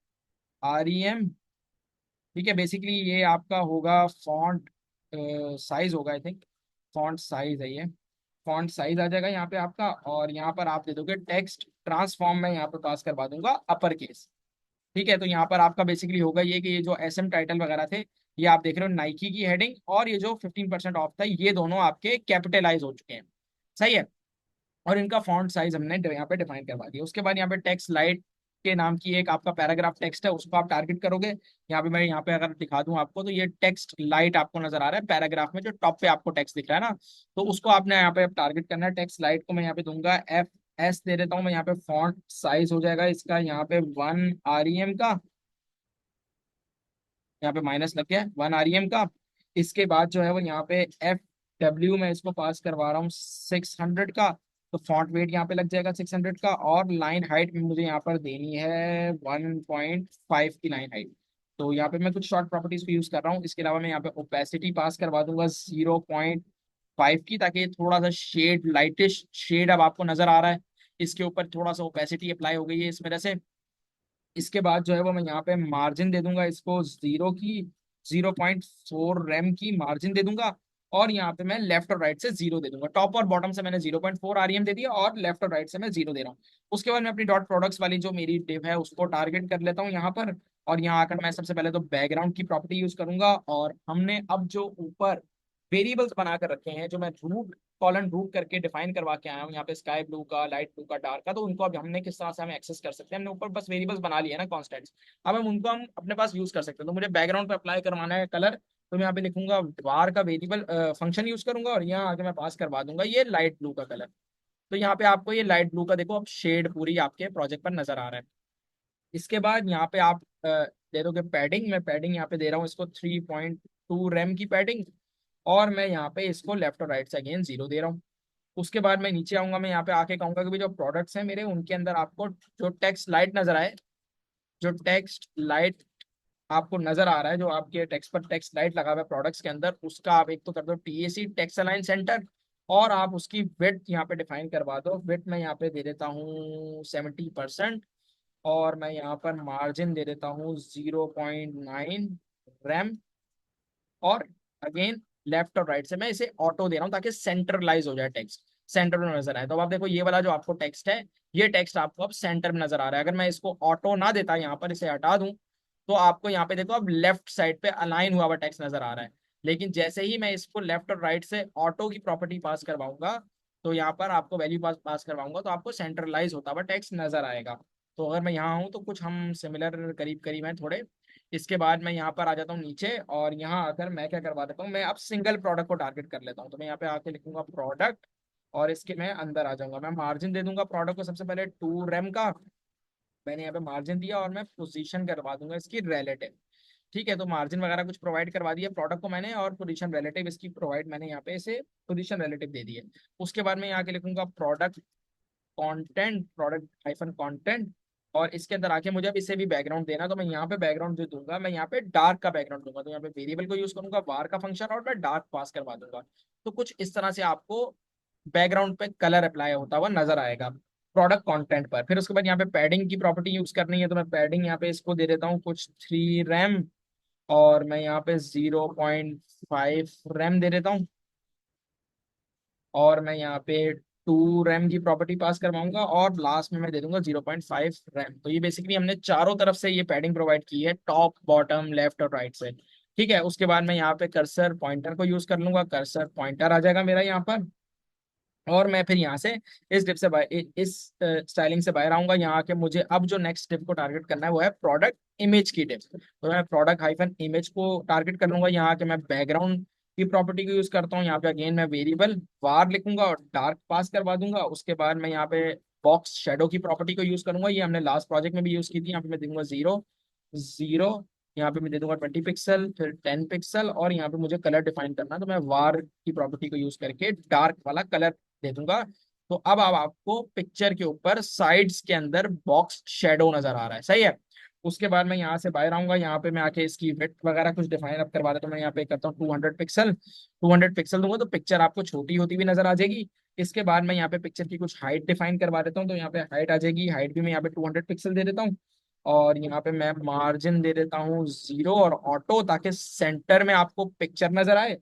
REM। ठीक है, बेसिकली ये आपका होगा फॉन्ट साइज होगा, आई थिंक फॉन्ट साइज है ये। फॉन्ट साइज आ जाएगा यहाँ पे आपका, और यहाँ पर आप दे दोगे टेक्स्ट ट्रांसफॉर्म में यहाँ पे पास करवा दूंगा अपर केस। ठीक है, तो यहाँ पर आपका बेसिकली होगा ये कि ये जो SM टाइटल वगैरह थे, ये आप देख रहे हो नाइकी की हेडिंग, और ये जो 15% ऑफ था ये दोनों आपके कैपिटलाइज हो चुके हैं। सही है, और इनका फॉन्ट साइज हमने यहाँ पे डिफाइन करवा दिया। उसके बाद यहाँ पे टेक्स्ट लाइट के नाम की एक आपका पैराग्राफ टेक्स्ट है, उसको आप टारगेट करोगे। यहाँ पे मैं यहाँ पे अगर दिखा दूं आपको, तो ये टेक्स्ट लाइट आपको नजर आ रहा है पैराग्राफ में, जो टॉप पे आपको टेक्स्ट दिख रहा है ना, तो उसको आपने यहाँ पे टारगेट करना है। टेक्स्ट लाइट को मैं यहाँ पे दूंगा FS दे देता हूँ मैं। यहाँ पे फॉन्ट साइज हो जाएगा इसका यहाँ पे 1 REM का, यहाँ पे माइनस लग गया 1 REM का। इसके बाद जो है वो यहाँ पे FW में इसको पास करवा रहा हूँ 600 का, तो फॉन्ट वेट यहाँ पे लग जाएगा 600 का। और लाइन हाइट में मुझे यहाँ पर देनी है 1.5 की लाइन हाइट। तो यहाँ पे मैं कुछ शॉर्ट प्रॉपर्टीज को यूज कर रहा हूँ। इसके अलावा मैं यहाँ पे ओपेसिटी पास करवा दूंगा 0.5 की, ताकि थोड़ा सा शेड लाइटिश शेड अब आपको नजर आ रहा है, इसके ऊपर थोड़ा सा ओपेसिटी अप्लाई हो गई है इस वजह से। इसके बाद जो है वो मैं यहाँ पे मार्जिन दे दूंगा इसको 0 की, 0.4 रैम की मार्जिन दे दूंगा। और यहाँ पे मैं लेफ्ट और राइट से 0 दे दूंगा। टॉप और बॉटम से मैंने 0.4 आरईएम दे दिया और लेफ्ट और राइट से मैं 0 दे रहा हूँ। उसके बाद मैं अपनी डॉट प्रोडक्ट्स वाली जो मेरी डिव है उसको टारगेट कर लेता हूँ यहाँ पर। और यहाँ आकर मैं सबसे पहले तो बैकग्राउंड की प्रॉपर्टी यूज करूंगा, और हमने अब जो ऊपर वेरिएबल्स बना कर रखे हैं, जो मैं रूट कॉलन रूट करके डिफाइन करवा के आया हूँ यहाँ पे, स्काई ब्लू का, लाइट ब्लू का, डार्क का, तो उनको अब हमने किस तरह से हम एक्सेस कर सकते हैं। हमने ऊपर बस वेरिएबल्स बना लिए ना कॉन्स्टेंट्स, अब हम अपने पास यूज कर सकते हैं। तो मुझे बैकग्राउंड पे अप्लाई करवाना है कलर, तो मैं यहाँ पे लिखूंगा var का वेरिएबल फंक्शन यूज करूंगा, और यहाँ आके मैं पास करवा दूंगा ये लाइट ब्लू का कलर। तो यहाँ पे आपको ये लाइट ब्लू का देखो अब शेड पूरी आपके प्रोजेक्ट पर नजर आ रहा है। इसके बाद यहाँ पे आप दे दोगे पैडिंग। मैं पैडिंग यहाँ पे दे रहा हूँ इसको 3.2 रैम की पैडिंग, और मैं यहाँ पे इसको लेफ्ट और राइट से अगेन 0 दे रहा हूँ। उसके बाद मैं नीचे आऊंगा, मैं यहाँ पे आके कहूंगा कि भाई जो प्रोडक्ट्स हैं मेरे, उनके अंदर आपको जो टेक्स्ट लाइट नजर आए, जो टेक्स्ट लाइट आपको नजर आ रहा है, जो आपके टेक्स्ट पर टेक्स्ट लाइट लगा हुआ है प्रोडक्ट्स के अंदर, उसका आप एक तो कर दो टीएसी टेक्स्ट अलाइन सेंटर, और आप उसकी विड्थ यहाँ पे डिफाइन करवा दो। विड्थ मैं यहाँ पे दे देता हूँ 70%, और मैं यहाँ पर मार्जिन दे देता हूँ 0.9 रैम। और अगेन लेफ्ट और राइट से मैं इसे ऑटो दे रहा हूँ ताकि सेंट्रलाइज हो जाए, टेक्स्ट सेंटर में नजर आए। तो अब आप देखो ये वाला जो आपको टेक्स्ट है, ये टेक्स्ट आपको अब सेंटर में नजर आ रहा है। अगर मैं इसको ऑटो ना देता, यहाँ पर इसे हटा दूं, तो आपको यहाँ पे देखो अब लेफ्ट साइड पे अलाइन हुआ हुआ टेक्स्ट नजर आ रहा है। लेकिन जैसे ही मैं इसको लेफ्ट और राइट से ऑटो की प्रॉपर्टी पास करवाऊंगा, तो यहाँ पर आपको वैल्यू पास करवाऊंगा, तो आपको सेंट्रलाइज होता हुआ टेक्स्ट नजर आएगा। तो अगर मैं यहाँ हूँ तो कुछ हम सिमिलर करीब करीब हैं थोड़े। इसके बाद मैं यहाँ पर आ जाता हूँ नीचे, और यहाँ आकर मैं क्या करवा देता हूँ, मैं अब सिंगल प्रोडक्ट को टारगेट कर लेता हूँ। तो मैं यहाँ पे आके लिखूंगा प्रोडक्ट, और इसके मैं अंदर आ जाऊंगा। मैं मार्जिन दे दूंगा प्रोडक्ट को सबसे पहले 2 रैम का, मैंने यहाँ पे मार्जिन दिया, और मैं पोजीशन करवा दूंगा इसकी रिलेटिव। ठीक है, तो मार्जिन वगैरह कुछ प्रोवाइड करवा दिया प्रोडक्ट को मैंने, और पोजीशन रिलेटिव इसकी प्रोवाइड मैंने यहाँ पे इसे पोजीशन रिलेटिव दे दी है। उसके बाद मैं यहाँ के लिखूंगा product content, product hyphen content, और इसके अंदर आके मुझे अब इसे भी बैकग्राउंड देना। तो मैं यहाँ पे बैकग्राउंड जो दूंगा, मैं यहाँ पे डार्क का बैकग्राउंड दूंगा। तो यहाँ पे वेरिएबल को यूज करूंगा var का फंक्शन, और मैं डार्क पास करवा दूंगा। तो कुछ इस तरह से आपको बैकग्राउंड पे कलर अप्लाई होता हुआ नजर आएगा प्रोडक्ट कंटेंट पर। फिर उसके बाद यहाँ पे पैडिंग की प्रॉपर्टी यूज करनी है, तो मैं पैडिंग यहाँ पे इसको दे देता हूँ कुछ 3 रैम, और मैं यहाँ पे 0.5 रैम दे देता हूँ, और मैं यहाँ पे 2 रैम की प्रॉपर्टी पास करवाऊंगा, और लास्ट में मैं दे दूंगा 0.5 रैम। तो ये बेसिकली हमने चारों तरफ से ये पैडिंग प्रोवाइड की है, टॉप बॉटम लेफ्ट और राइट से। ठीक है, उसके बाद मैं यहाँ पे कर्सर पॉइंटर को यूज कर लूंगा, कर्सर पॉइंटर आ जाएगा मेरा यहाँ पर। और मैं फिर यहाँ से इस डिप से इस स्टाइलिंग से बाहर आऊंगा। यहाँ आके मुझे अब जो नेक्स्ट डिप को टारगेट करना है वो है प्रोडक्ट इमेज की डिप। तो मैं प्रोडक्ट हाइफन इमेज को टारगेट कर लूंगा। यहाँ आके मैं बैकग्राउंड की प्रॉपर्टी को यूज करता हूँ। यहाँ पे अगेन मैं वेरिएबल वार लिखूंगा और डार्क पास करवा दूंगा। उसके बाद मैं यहाँ पे बॉक्स शेडो की प्रॉपर्टी को यूज करूंगा, ये हमने लास्ट प्रोजेक्ट में भी यूज की थी। यहाँ पे मैं दूंगा 0 0, यहाँ पे मैं दे दूंगा 20 पिक्सल, फिर 10 पिक्सल, और यहाँ पे मुझे कलर डिफाइन करना है, तो मैं वार की प्रॉपर्टी को यूज करके डार्क वाला कलर दे दूंगा। तो अब आपको पिक्चर के ऊपर साइड्स के अंदर बॉक्स शेडो नजर आ रहा है, सही है। उसके बाद मैं यहाँ से बाहर आऊंगा, यहाँ पे मैं आके इसकी विड्थ वगैरह कुछ डिफाइन अप करवा देता हूँ। मैं यहाँ पे करता हूँ 200 पिक्सल। 200 पिक्सल दूंगा तो पिक्चर आपको छोटी होती हुई नजर आ जाएगी। इसके बाद मैं यहाँ पे पिक्चर की कुछ हाइट डिफाइन करवा देता हूँ, तो यहाँ पे हाइट आ जाएगी। हाइट भी मैं यहाँ पे 200 पिक्सल दे देता हूँ, और यहाँ पे मैं मार्जिन दे देता हूँ 0 और ऑटो, ताकि सेंटर में आपको पिक्चर नजर आए।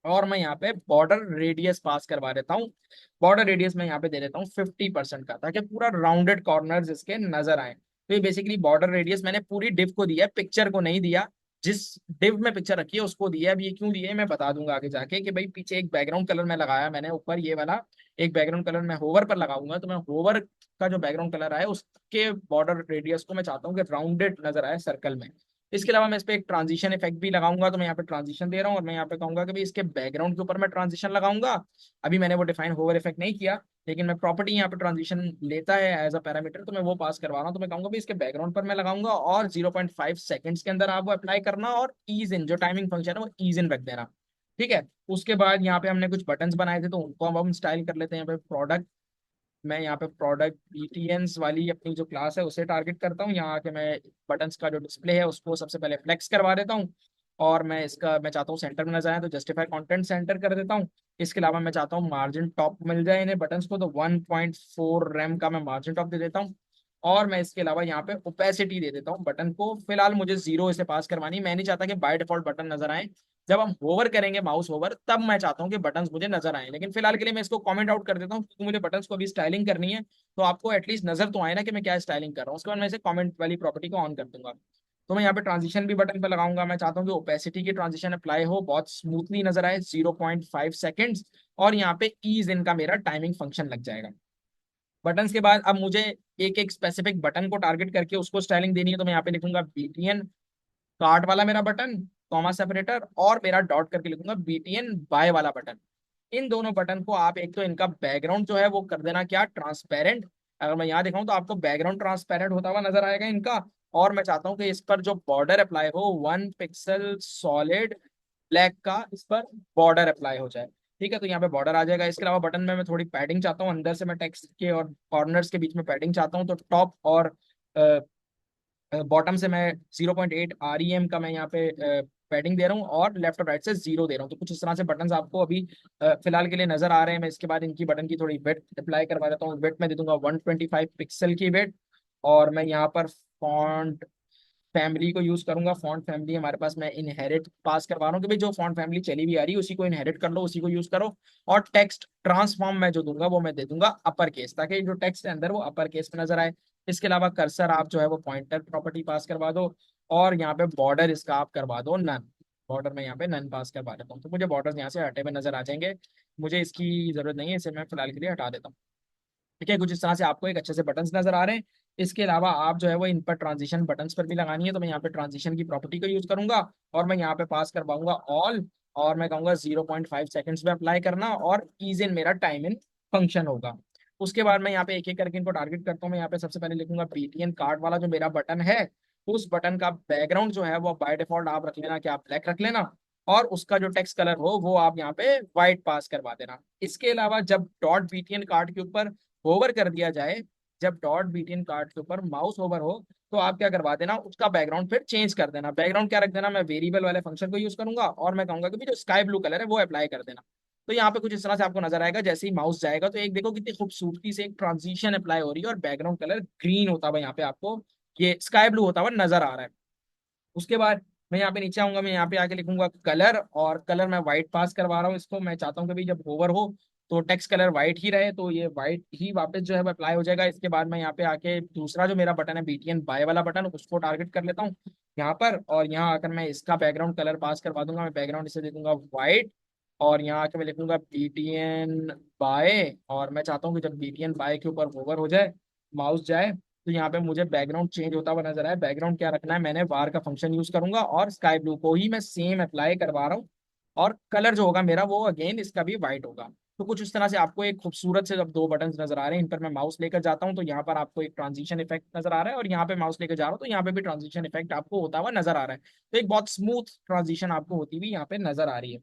और मैं यहाँ पे बॉर्डर रेडियस पास करवा देता हूँ। बॉर्डर रेडियस मैं यहाँ पे दे देता हूँ 50% का, ताकि पूरा राउंडेड कॉर्नर्स इसके नजर आए। तो ये बेसिकली बॉर्डर रेडियस मैंने पूरी डिव को दिया है, पिक्चर को नहीं दिया। जिस डिव में पिक्चर रखी है उसको दिया है। अब ये क्यों दिया है मैं बता दूंगा आगे जाके, कि भाई पीछे एक बैकग्राउंड कलर मैं लगाया मैंने ऊपर, ये वाला एक बैकग्राउंड कलर मैं होवर पर लगाऊंगा। तो मैं होवर का जो बैकग्राउंड कलर आया उसके बॉर्डर रेडियस को मैं चाहता हूँ कि राउंडेड नजर आए सर्कल में। इसके अलावा मैं इस पे एक ट्रांजिशन इफेक्ट भी लगाऊंगा। तो मैं यहाँ पे ट्रांजिशन दे रहा हूँ, और मैं यहाँ पे कहूंगा कि भाई इसके बैकग्राउंड के ऊपर मैं ट्रांजिशन लगाऊंगा। अभी मैंने वो डिफाइन होवर इफेक्ट नहीं किया, लेकिन मैं प्रॉपर्टी यहाँ पे ट्रांजिशन लेता है एज अ पैरामीटर, तो मैं वो पास करवा रहा हूँ। तो मैं कहूंगा भाई इसके बैकग्राउंड पर मैं लगाऊंगा, और 0.5 सेकंड्स के अंदर आप वो अप्लाई करना, और ईज इन जो टाइमिंग फंक्शन है वो ईज इन रख देना। ठीक है, उसके बाद यहाँ पे हमने कुछ बटन्स बनाए थे, तो उनको अब हम स्टाइल कर लेते हैं। यहाँ पे प्रोडक्ट, मैं यहाँ पे प्रोडक्ट BTNs वाली अपनी जो क्लास है उसे टारगेट करता हूँ। यहाँ आके मैं बटन्स का जो डिस्प्ले है उसको सबसे पहले फ्लेक्स करवा देता हूँ, और मैं चाहता हूँ सेंटर में नजर आए, तो जस्टिफाई कंटेंट सेंटर कर देता हूँ। इसके अलावा मैं चाहता हूँ मार्जिन टॉप मिल जाए इन्हें बटन्स को, तो 1.4 रैम का मैं मार्जिन टॉप दे देता हूँ। और मैं इसके अलावा यहाँ पे ओपेसिटी दे देता हूँ बटन को। फिलहाल मुझे 0 इसे पास करवानी, मैं नहीं चाहता कि बाय डिफॉल्ट बटन नजर आए, जब हम होवर करेंगे माउस होवर, तब मैं चाहता हूँ कि बटन्स मुझे नजर आए। लेकिन फिलहाल के लिए मैं इसको कमेंट आउट कर देता हूँ, क्योंकि मुझे बटन्स को अभी स्टाइलिंग करनी है, तो आपको एटलीस्ट नजर तो आए ना कि मैं क्या स्टाइलिंग कर रहा हूँ। उसके बाद मैं इसे कमेंट वाली प्रॉपर्टी को ऑन कर दूंगा। तो मैं यहाँ पे ट्रांजिशन भी बटन पे लगाऊंगा। मैं चाहता हूँ कि ओपेसिटी की ट्रांजिशन अप्लाई हो, बहुत स्मूथली नजर आए, 0.5 सेकेंड्स। और यहाँ पे ईज इन का मेरा टाइमिंग फंक्शन लग जाएगा। बटन्स के बाद अब मुझे एक एक स्पेसिफिक बटन को टारगेट करके उसको स्टाइलिंग देनी है। तो मैं यहाँ पे लिखूंगा बीटीएन कार्ड वाला मेरा बटन, कॉमा सेपरेटर, और मेरा डॉट करके लिखूंगा बीटीएन बाय वाला बटन। इन दोनों बटन को आप एक तो इनका बैकग्राउंड जो है वो कर देना क्या, ट्रांसपेरेंट। अगर मैं यहाँ दिखाऊं तो आपको बैकग्राउंड ट्रांसपेरेंट होता हुआ नजर आएगा इनका। और मैं चाहता हूँ कि इस पर जो बॉर्डर अप्लाई हो, 1 पिक्सल सॉलिड ब्लैक का इस पर बॉर्डर अप्लाई हो जाए। ठीक है, तो यहाँ पे बॉर्डर आ जाएगा। इसके अलावा बटन में मैं थोड़ी पैडिंग चाहता हूँ, अंदर से मैं टेक्स्ट के और कॉर्नर्स के बीच में पैडिंग चाहता हूँ। तो टॉप और बॉटम से मैं 0.8 REM का मैं यहाँ पे पैडिंग दे रहा हूँ, और लेफ्ट और राइट से 0 दे रहा हूँ। तो कुछ इस तरह से बटन आपको अभी फिलहाल के लिए नजर आ रहे हैं। मैं इसके बाद इनकी बटन की थोड़ी वेट अप्लाई करवा देता हूँ। वेट में दे दूंगा 125 पिक्सल की वेट। और मैं यहाँ पर फॉन्ट फैमिली को यूज करूंगा। फॉन्ट फैमिली हमारे पास मैं इनहेरिट पास करवा रहा हूँ कि भाई जो फॉन्ट फैमिली चली भी आ रही है उसी को इनहेरिट कर लो, उसी को यूज करो। और टेक्स्ट ट्रांसफॉर्म मैं जो दूंगा वो मैं दे दूंगा अपर केस, ताकि जो टेक्स्ट है अंदर वो अपर केस में नजर आए। इसके अलावा कर्सर आप जो है वो पॉइंटर प्रॉपर्टी पास करवा दो। और यहाँ पे बॉर्डर इसका आप करवा दो नन। बॉर्डर में यहाँ पे नन पास करवा देता हूँ, तो मुझे बॉर्डर यहाँ से हटे हुए नजर आ जाएंगे। मुझे इसकी जरूरत नहीं है, इसे मैं फिलहाल के लिए हटा देता हूँ। ठीक है, कुछ इस तरह से आपको एक अच्छे से बटन्स नजर आ रहे हैं। इसके अलावा आप जो है वो इन पर ट्रांजिशन बटन्स पर भी लगानी है। तो मैं यहाँ पे ट्रांजिशन की प्रॉपर्टी को यूज करूंगा, और मैं यहाँ पे पास करवाऊंगा ऑल। और मैं कहूंगा 0.5 सेकेंड्स में अप्लाई करना, और ईज इन मेरा टाइम इन फंक्शन होगा। उसके बाद मैं यहाँ पे एक एक करके इनको टारगेट करता हूँ। मैं यहाँ पे सबसे पहले लिखूंगा बीटीएन कार्ड वाला जो मेरा बटन है, उस बटन का बैकग्राउंड जो है वो बाय डिफॉल्ट आप रख लेना कि आप ब्लैक रख लेना। और उसका जो टेक्स्ट कलर हो वो आप यहाँ पे व्हाइट पास करवा देना। इसके अलावा जब डॉट बीटीएन कार्ड के ऊपर होवर कर दिया जाए, जब डॉट बीटीएन कार्ड के ऊपर माउस होवर हो, तो आप क्या करवा देना, उसका बैकग्राउंड फिर चेंज कर देना। बैकग्राउंड क्या रख देना, मैं वेरिएबल वाले फंक्शन को यूज करूंगा, और मैं कहूंगा कि भी जो स्काई ब्लू कलर है वो अप्लाई कर देना। तो यहाँ पे कुछ इस तरह से आपको नजर आएगा। जैसे ही माउस जाएगा तो एक देखो कितनी खूबसूरती से एक ट्रांजिशन अप्लाई हो रही है, और बैकग्राउंड कलर ग्रीन होता हुआ यहाँ पे आपको, ये स्काई ब्लू होता हुआ नजर आ रहा है। उसके बाद मैं यहाँ पे नीचे आऊंगा, मैं यहाँ पे आके लिखूंगा कलर, और कलर मैं व्हाइट पास करवा रहा हूँ इसको। मैं चाहता हूँ कि भाई जब होवर हो तो टेक्स्ट कलर व्हाइट ही रहे, तो ये व्हाइट ही वापस जो है वो अप्लाई हो जाएगा। इसके बाद मैं यहाँ पे आके दूसरा जो मेरा बटन है बीटीएन बाय वाला बटन, उसको टारगेट कर लेता हूँ यहाँ पर। और यहाँ आकर मैं इसका बैकग्राउंड कलर पास करवा दूंगा। मैं बैकग्राउंड इसे दे दूंगा व्हाइट। और यहाँ आके मैं लिखूंगा बीटीएन बाय। और मैं चाहता हूँ कि जब बीटीएन बाय के ऊपर होवर हो जाए, माउस जाए, तो यहाँ पे मुझे बैकग्राउंड चेंज होता हुआ नजर आया। बैकग्राउंड क्या रखना है, मैंने वार का फंक्शन यूज करूंगा, और स्काई ब्लू को ही मैं सेम अप्लाई करवा रहा हूँ। और कलर जो होगा मेरा वो अगेन इसका भी व्हाइट होगा। तो कुछ इस तरह से आपको एक खूबसूरत से जब दो बटन नजर आ रहे हैं, इन पर मैं माउस लेकर जाता हूँ तो यहाँ पर आपको एक ट्रांजिशन इफेक्ट नजर आ रहा है, और यहाँ पे माउस लेकर जा रहा हूँ तो यहाँ पे भी ट्रांजिशन इफेक्ट आपको होता हुआ नजर आ रहा है। तो एक बहुत स्मूथ ट्रांजिशन आपको होती हुई यहाँ पे नजर आ रही है।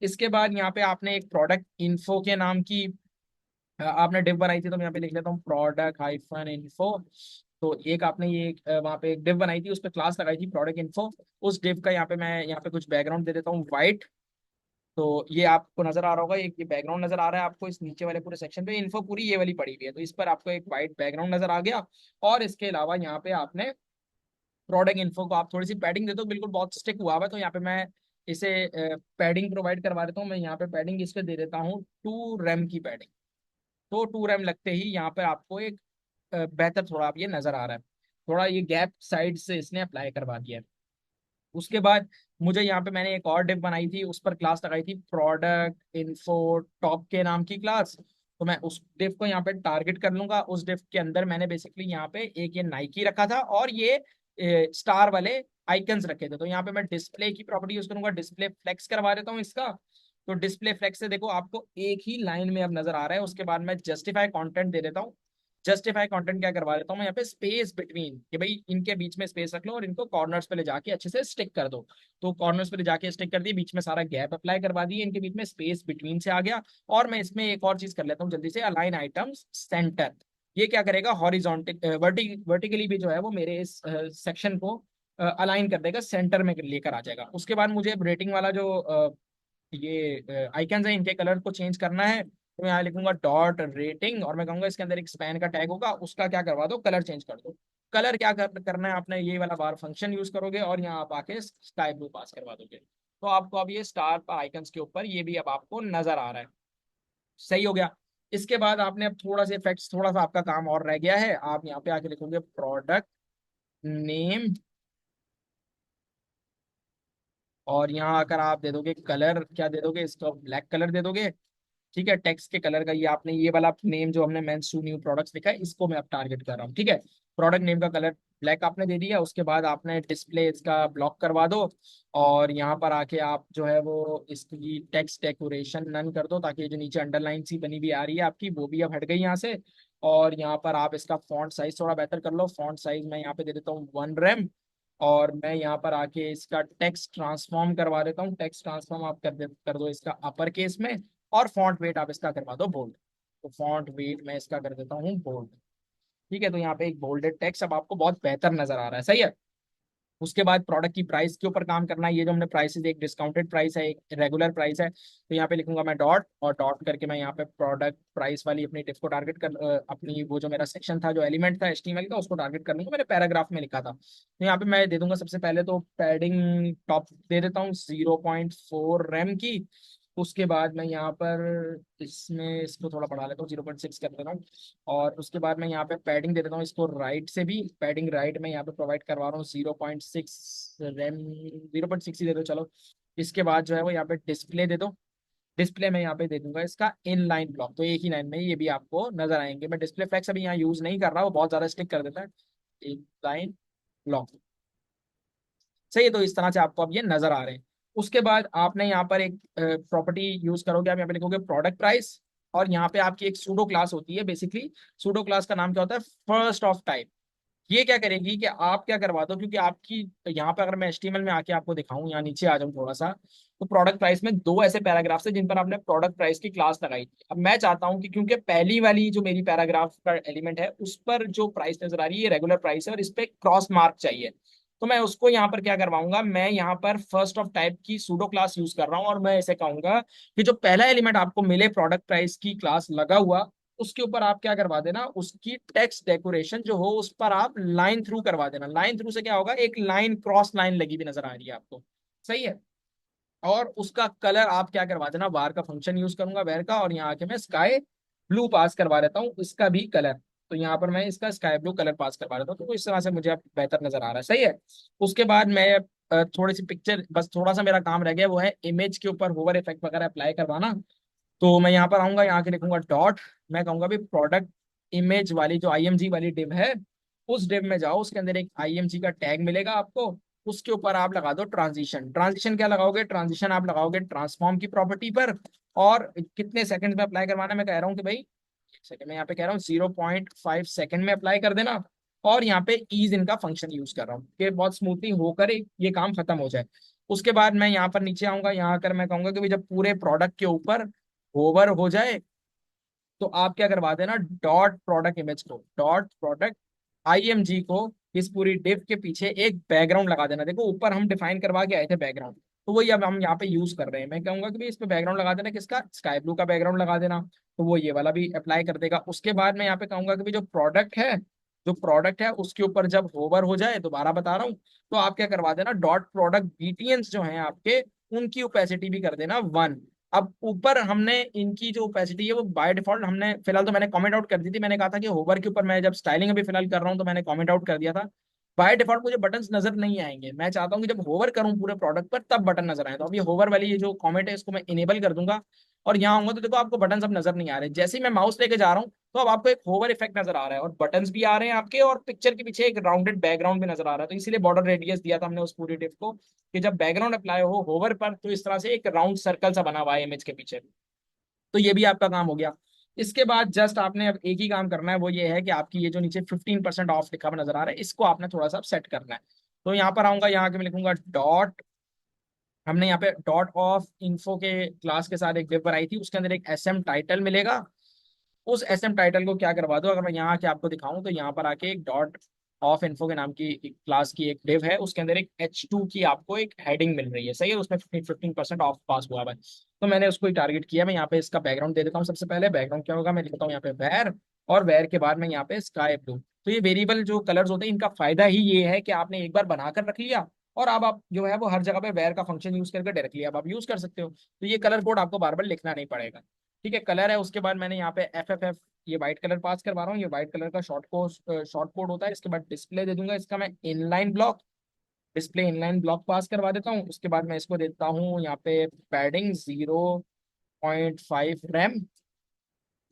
इसके बाद यहाँ पे आपने एक प्रोडक्ट इन्फो के नाम की आपने डिव बनाई थी। तो मैं यहाँ पे लिख लेता हूँ प्रोडक्ट हाइफन इन्फो। तो एक आपने ये वहाँ पे एक डिव बनाई थी, उस पर क्लास लगाई थी प्रोडक्ट इन्फो। उस डिव का यहाँ पे मैं यहाँ पे कुछ बैकग्राउंड दे देता हूँ व्हाइट। तो ये आपको नजर आ रहा होगा, एक ये बैकग्राउंड नजर आ रहा है आपको इस नीचे वाले पूरे सेक्शन पे। इन्फो पूरी ये वाली पड़ी हुई है, तो इस पर आपको एक व्हाइट बैकग्राउंड नजर आ गया। और इसके अलावा यहाँ पे आपने प्रोडक्ट इन्फो को आप थोड़ी सी पैडिंग दे दो, बिल्कुल बहुत स्टिक हुआ हुआ है, तो यहाँ पे मैं इसे पैडिंग प्रोवाइड करवा देता हूँ। मैं यहाँ पे पैडिंग इस पे दे देता हूँ 2 रैम की पैडिंग। तो 2 रैम लगते ही यहाँ पर आपको एक बेहतर थोड़ा आप ये नजर आ रहा है, थोड़ा ये गैप साइड से इसने अप्लाई करवा दिया है। उसके बाद मुझे यहाँ पे मैंने एक और डिव बनाई थी, उस पर क्लास लगाई थी प्रोडक्ट इन्फो टॉप के नाम की क्लास। तो मैं उस डिव को यहाँ पे टारगेट कर लूंगा। उस डिव के अंदर मैंने बेसिकली यहाँ पे एक ये नाइकी रखा था, और ये स्टार वाले आइकन्स रखे थे। तो यहाँ पे मैं डिस्प्ले की प्रॉपर्टी यूज करूंगा, डिस्प्ले फ्लेक्स करवा देता हूँ इसका। तो डिस्प्ले फ्लेक्स से देखो आपको एक ही लाइन में अब नजर आ रहा है। उसके बाद मैं जस्टिफाई कंटेंट दे देता हूँ। जस्टिफाई कंटेंट क्या करवा देता हूँ मैं यहाँ पे, स्पेस बिटवीन, कि भाई इनके बीच में स्पेस रख लो और इनको कॉर्नर्स पे ले जाके अच्छे से स्टिक कर दो। तो कॉर्नर्स पे ले जाके स्टिक कर दिए, बीच में सारा गैप अप्लाई करवा दिए, इनके बीच में स्पेस बिटवीन से आ गया। और मैं इसमें एक और चीज कर लेता हूँ जल्दी से, अलाइन आइटम्स सेंटर। ये क्या करेगा, हॉरिजॉन्टल वर्टिकली भी जो है वो मेरे इस सेक्शन को अलाइन कर देगा, सेंटर में लेकर आ जाएगा। उसके बाद मुझे रेटिंग वाला जो ये आइकन्स है इनके कलर को चेंज करना है। तो मैं यहाँ लिखूंगा डॉट रेटिंग, और मैं कहूंगा इसके अंदर एक स्पैन का टैग होगा, उसका क्या करवा दो, कलर चेंज कर दो। कलर क्या करना है आपने, ये वाला बार फंक्शन यूज करोगे, और यहाँ आप आके स्काई ब्लू पास करवा दोगे। तो आपको अब ये स्टार पर आइकन्स के ऊपर ये भी अब आपको नजर आ रहा है। सही हो गया। इसके बाद आपने अब थोड़ा सा इफेक्ट्स, थोड़ा सा आपका काम और रह गया है। आप यहाँ पे आके लिखोगे प्रोडक्ट नेम, और यहाँ आकर आप दे दोगे कलर, क्या दे दोगे, इसको ब्लैक कलर दे दोगे। ठीक है, टेक्स्ट के कलर का ये आपने ये वाला नेम जो हमने मेंस टू न्यू प्रोडक्ट्स लिखा है, इसको मैं अब टारगेट कर रहा हूँ। ठीक है, प्रोडक्ट नेम का कलर ब्लैक आपने दे दिया। उसके बाद आपने डिस्प्ले इसका ब्लॉक करवा दो, और यहाँ पर आके आप जो है वो इसकी टेक्स्ट डेकोरेशन नन कर दो, ताकि ये जो नीचे अंडरलाइन सी बनी भी आ रही है आपकी, वो भी अब हट गई यहाँ से। और यहाँ पर आप इसका फॉन्ट साइज थोड़ा बेहतर कर लो। फॉन्ट साइज मैं यहाँ पे दे देता हूँ 1 रेम। और मैं यहाँ पर आके इसका टेक्स्ट ट्रांसफॉर्म करवा देता हूँ। टेक्स्ट ट्रांसफॉर्म आप कर दो इसका अपर केस में, और फॉन्ट वेट आप इसका करवा दो बोल्ड। तो फॉन्ट वेट मैं इसका कर देता हूँ बोल्ड। ठीक है, तो यहाँ पे एक बोल्डेड टेक्स्ट अब आपको बहुत बेहतर नजर आ रहा है। सही है। उसके बाद प्रोडक्ट की प्राइस के ऊपर काम करना है। ये जो हमने प्राइसेस, एक डिस्काउंटेड प्राइस है, एक रेगुलर प्राइस है, तो यहाँ पे लिखूंगा मैं डॉट, और डॉट करके मैं यहाँ पे प्रोडक्ट प्राइस वाली अपनी डिफ को टारगेट कर अपनी वो जो मेरा सेक्शन था, जो एलिमेंट था एचटीएमएल का, उसको टारगेट करने को मैंने पैराग्राफ में लिखा था। तो यहाँ पे मैं दे दूंगा सबसे पहले तो पैडिंग टॉप दे देता हूँ 0.4 रेम की। उसके बाद मैं यहाँ पर इसमें इसको थोड़ा बढ़ा लेता हूँ, 0.6 कर देता हूँ। और उसके बाद मैं यहाँ पे पैडिंग दे देता हूँ इसको राइट से भी। पैडिंग राइट में यहाँ पे प्रोवाइड करवा रहा हूँ 0.6 रेम, 0.6 ही दे दो चलो। इसके बाद जो है वो यहाँ पे डिस्प्ले दे दो। डिस्प्ले में यहाँ पे दे दूंगा इसका इन लाइन ब्लॉक, तो एक ही लाइन में ये भी आपको नजर आएंगे। मैं डिस्प्ले फ्लेक्स अभी यहाँ यूज नहीं कर रहा, वो बहुत ज्यादा स्टिक कर देता है। एक लाइन ब्लॉक। सही है, तो इस तरह से आपको अब ये नजर आ रहे हैं। उसके बाद आपने यहाँ पर एक प्रॉपर्टी यूज करोगे, आप यहाँ पे लिखोगे प्रोडक्ट प्राइस। और यहाँ पे आपकी एक सूडो क्लास होती है बेसिकली। सूडो क्लास का नाम क्या होता है, फर्स्ट ऑफ टाइप। ये क्या करेगी कि आप क्या करवा दो, क्योंकि आपकी यहाँ पे अगर मैं एचटीएमएल में आके आपको दिखाऊं, यहाँ नीचे आ जाऊं थोड़ा सा, तो प्रोडक्ट प्राइस में दो ऐसे पैराग्राफ्स है जिन पर आपने प्रोडक्ट प्राइस की क्लास लगाई थी। अब मैं चाहता हूं कि क्योंकि पहली वाली जो मेरी पैराग्राफ का एलिमेंट है उस पर जो प्राइस नजर आ रही है ये रेगुलर प्राइस है, और इस पे क्रॉस मार्क चाहिए। तो मैं उसको यहाँ पर क्या करवाऊंगा, मैं यहाँ पर फर्स्ट ऑफ टाइप की सूडो क्लास यूज कर रहा हूँ, और मैं ऐसे कहूंगा कि जो पहला एलिमेंट आपको मिले प्रोडक्ट प्राइस की क्लास लगा हुआ, उसके ऊपर आप क्या करवा देना, उसकी टेक्स्ट डेकोरेशन जो हो उस पर आप लाइन थ्रू करवा देना। लाइन थ्रू से क्या होगा, एक लाइन क्रॉस लाइन लगी हुई नजर आ रही है आपको। सही है। और उसका कलर आप क्या करवा देना, वार का फंक्शन यूज करूंगा वेर का, और यहाँ आके मैं स्काई ब्लू पास करवा देता हूँ इसका भी कलर। तो यहाँ पर मैं इसका स्काई ब्लू कलर पास करवा देता हूँ, तो इस तरह से मुझे अब बेहतर नजर आ रहा है। सही है। उसके बाद मैं थोड़ी सी पिक्चर, बस थोड़ा सा मेरा काम रह गया, वो है इमेज के ऊपर होवर इफेक्ट वगैरह अप्लाई करवाना। तो मैं यहाँ पर आऊंगा, यहाँ के लिखूंगा डॉट। मैं कहूंगा भी प्रोडक्ट इमेज वाली जो आईएमजी वाली डिव है, उस डिव में जाओ, उसके अंदर एक आईएमजी का टैग मिलेगा आपको। उसके ऊपर आप लगा दो ट्रांजिशन। ट्रांजिशन क्या लगाओगे, ट्रांजिशन आप लगाओगे ट्रांसफॉर्म की प्रॉपर्टी पर। और कितने सेकंड में अप्लाई करवाना है, मैं कह रहा हूँ कि भाई एक सेकंड में यहाँ पे कह रहा हूँ 0.5 सेकंड में अप्लाई कर देना। और यहाँ पे ईज इनका फंक्शन यूज कर रहा हूँ कि बहुत स्मूथली होकर ये काम खत्म हो जाए। उसके बाद मैं यहाँ पर नीचे आऊंगा, यहाँ आकर मैं कहूंगा कि भाई जब पूरे प्रोडक्ट के ऊपर होवर हो जाए, तो आप क्या करवा देना, डॉट प्रोडक्ट इमेज को, डॉट प्रोडक्ट आईएमजी को, इस पूरी डिव के पीछे एक बैकग्राउंड लगा देना। देखो ऊपर हम डिफाइन करवा के आए थे बैकग्राउंड, तो वही अब हम यहाँ पे यूज कर रहे हैं। मैं कहूंगा कि भाई इस पे बैकग्राउंड लगा देना, किसका, स्काई ब्लू का बैकग्राउंड लगा देना। तो वो ये वाला भी अप्लाई कर देगा। उसके बाद मैं यहाँ पे कहूंगा कि भाई जो प्रोडक्ट है उसके ऊपर जब होवर हो जाए, दोबारा बता रहा हूँ, तो आप क्या करवा देना, डॉट प्रोडक्ट बीटीएंस जो है आपके, उनकी ओपेसिटी भी कर देना 1। अब ऊपर हमने इनकी जो ओपेसिटी है वो बाय डिफॉल्ट हमने, फिलहाल तो मैंने कमेंट आउट कर दी थी। मैंने कहा था कि होवर के ऊपर मैं जब स्टाइलिंग अभी फिलहाल कर रहा हूँ तो मैंने कमेंट आउट कर दिया था। बाय डिफॉल्ट मुझे बटन्स नजर नहीं आएंगे, मैं चाहता हूँ कि जब होवर करूँ पूरे प्रोडक्ट पर तब बटन नजर आए। तो अब ये होवर वाली ये जो कमेंट है इसको मैं इनेबल कर दूंगा, और यहाँ आऊंगा तो देखो आपको बटन अब नजर नहीं आ रहे। जैसे ही मैं माउस लेके जा रहा हूँ, तो अब आपको एक होवर इफेक्ट नजर आ रहा है, और बटन्स भी आ रहे हैं आपके, और पिक्चर के पीछे एक राउंडेड बैकग्राउंड भी नजर आ रहा है। तो इसीलिए बॉर्डर रेडियस दिया था हमने उस पूरी टिप को, कि जब बैकग्राउंड अप्लाई हो होवर पर, तो इस तरह से एक राउंड सर्कल सा बना हुआ है इमेज के पीछे। तो ये भी आपका काम हो गया। इसके बाद जस्ट आपने अब एक ही काम करना है, वो ये है कि आपकी ये जो नीचे 15% ऑफ लिखा हुआ नजर आ रहा है, इसको आपने थोड़ा सा सेट करना है। तो यहाँ पर आऊंगा, यहाँ के मैं लिखूंगा डॉट, हमने यहाँ पे डॉट ऑफ इन्फो के क्लास के साथ एक वेब बनाई थी, उसके अंदर एक एसएम टाइटल मिलेगा। उस एसएम टाइटल को क्या करवा दो, अगर मैं यहाँ आके आपको दिखाऊं, तो यहाँ पर आके एक डॉट ऑफ इन्फो के नाम की क्लास की एक डिव है, उसके अंदर एक H2 की आपको एक हेडिंग मिल रही है। सही है, उसमें 15% ऑफ पास हुआ है। तो मैंने उसको ही टारगेट किया। मैं यहाँ पे इसका बैकग्राउंड दे देता हूँ। सबसे पहले बैकग्राउंड क्या होगा, मैं लिखता हूँ यहाँ पे वेर, और वेर के बाद मैं यहाँ पे स्काई ब्लू। तो ये वेरिएबल जो कलर्स होते हैं, इनका फायदा ही ये है कि आपने एक बार बनाकर रख लिया, और अब आप जो है वो हर जगह पे वेयर का फंक्शन यूज करके डायरेक्टली अब आप यूज कर सकते हो। तो ये कलर कोड आपको बार बार लिखना नहीं पड़ेगा। ठीक है, कलर है। उसके बाद मैंने यहाँ पे FFF ये व्हाइट कलर पास करवा रहा हूँ। ये व्हाइट कलर का शॉर्ट कोड होता है। इसके बाद डिस्प्ले दे दूंगा इसका मैं inline block. Display inline block pass करवा देता हूँ। उसके बाद मैं इसको देता हूँ यहाँ पे पैडिंग 0.5 रैम।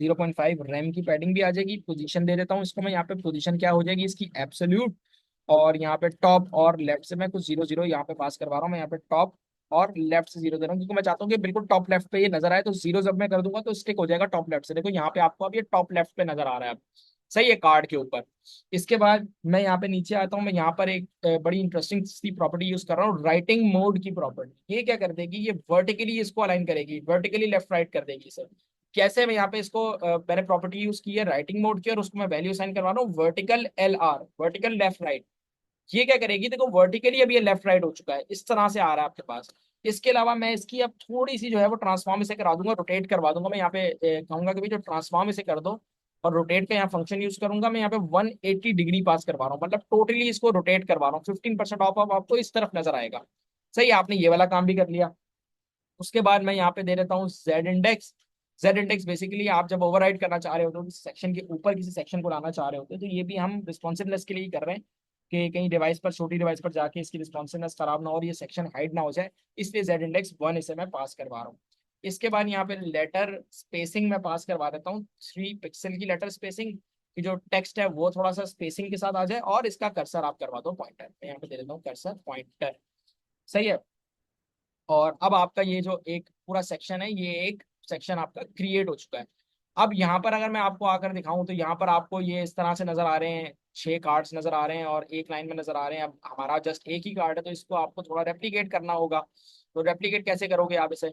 0.5 रैम की पैडिंग भी आ जाएगी। पोजीशन दे देता हूँ इसको मैं यहाँ पे। पोजीशन क्या हो जाएगी इसकी, एब्सोल्यूट। और यहाँ पे टॉप और लेफ्ट से मैं कुछ जीरो जीरो यहाँ पे पास करवा रहा हूँ। मैं यहाँ पे टॉप और लेफ्ट से जीरो दे रहा हूँ, क्योंकि मैं चाहता हूँ कि बिल्कुल टॉप लेफ्ट पे ये नजर आए। तो जीरो जब मैं कर दूंगा तो स्टिक हो जाएगा टॉप लेफ्ट से। देखो यहाँ पे आपको अब ये टॉप लेफ्ट पे नजर आ रहा है अब, सही है, कार्ड के ऊपर। इसके बाद मैं यहाँ पे नीचे आता हूँ। मैं यहाँ पर एक बड़ी इंटरेस्टिंग सी प्रॉपर्टी यूज कर रहा हूँ, राइटिंग मोड की प्रॉपर्टी। ये क्या कर देगी, ये वर्टिकली इसको अलाइन करेगी, वर्टिकली लेफ्ट राइट कर देगी इसे। कैसे, मैं यहाँ पे इसको मैंने प्रॉपर्टी यूज की है राइटिंग मोड की, और उसको मैं वैल्यू साइन करवा रहा हूँ vertical LR, vertical left right. ये क्या करेगी, देखो वर्टिकली अब ये लेफ्ट राइट हो चुका है, इस तरह से आ रहा है आपके पास। इसके अलावा मैं इसकी अब थोड़ी सी जो है वो ट्रांसफॉर्म इसे करा दूंगा, रोटेट करवा दूंगा। मैं यहाँ पे कहूंगा कि भाई जो ट्रांसफॉर्म इसे कर दो, और रोटेट पे यहाँ फंक्शन यूज करूंगा। मैं यहाँ पे 180 डिग्री पास करवा रहा हूँ, मतलब टोटली इसको रोटेट करवा रहा हूँ। 15% ऑफ ऑफ आपको इस तरफ नजर आएगा। सही है, आपने ये वाला काम भी कर लिया। उसके बाद मैं यहाँ पे दे देता हूँ Z index. Z index basically आप जब ओवरराइड करना चाह रहे होते हो किसी सेक्शन के ऊपर, किसी सेक्शन को लाना चाह रहे होते हो, तो ये भी हम रिस्पॉन्सिवनेस के लिए ही कर रहे हैं कि कहीं डिवाइस पर, छोटी डिवाइस पर जाके इसकी रिस्पॉन्सिवनेस खराब ना हो और ये सेक्शन हाइड ना हो जाए। इसलिए Z इंडेक्स 1 इसे मैं पास करवा रहा हूँ। इसके बाद यहाँ पे लेटर स्पेसिंग में पास करवा देता हूँ, 3 पिक्सल की लेटर स्पेसिंग, कि जो टेक्स्ट है वो थोड़ा सा स्पेसिंग के साथ आ जाए। और इसका कर्सर आप करवा दो पॉइंटर, मैं यहाँ पे दे देता हूँ कर्सर पॉइंटर। सही है। और अब आपका ये जो एक पूरा सेक्शन है, ये एक सेक्शन आपका क्रिएट हो चुका है। अब यहाँ पर अगर मैं आपको आकर दिखाऊं तो यहाँ पर आपको ये इस तरह से नजर आ रहे हैं, 6 कार्ड्स नजर आ रहे हैं और एक लाइन में नजर आ रहे हैं। अब हमारा जस्ट एक ही कार्ड है, तो इसको आपको थोड़ा रेप्लिकेट करना होगा। तो रेप्लिकेट कैसे करोगे आप इसे,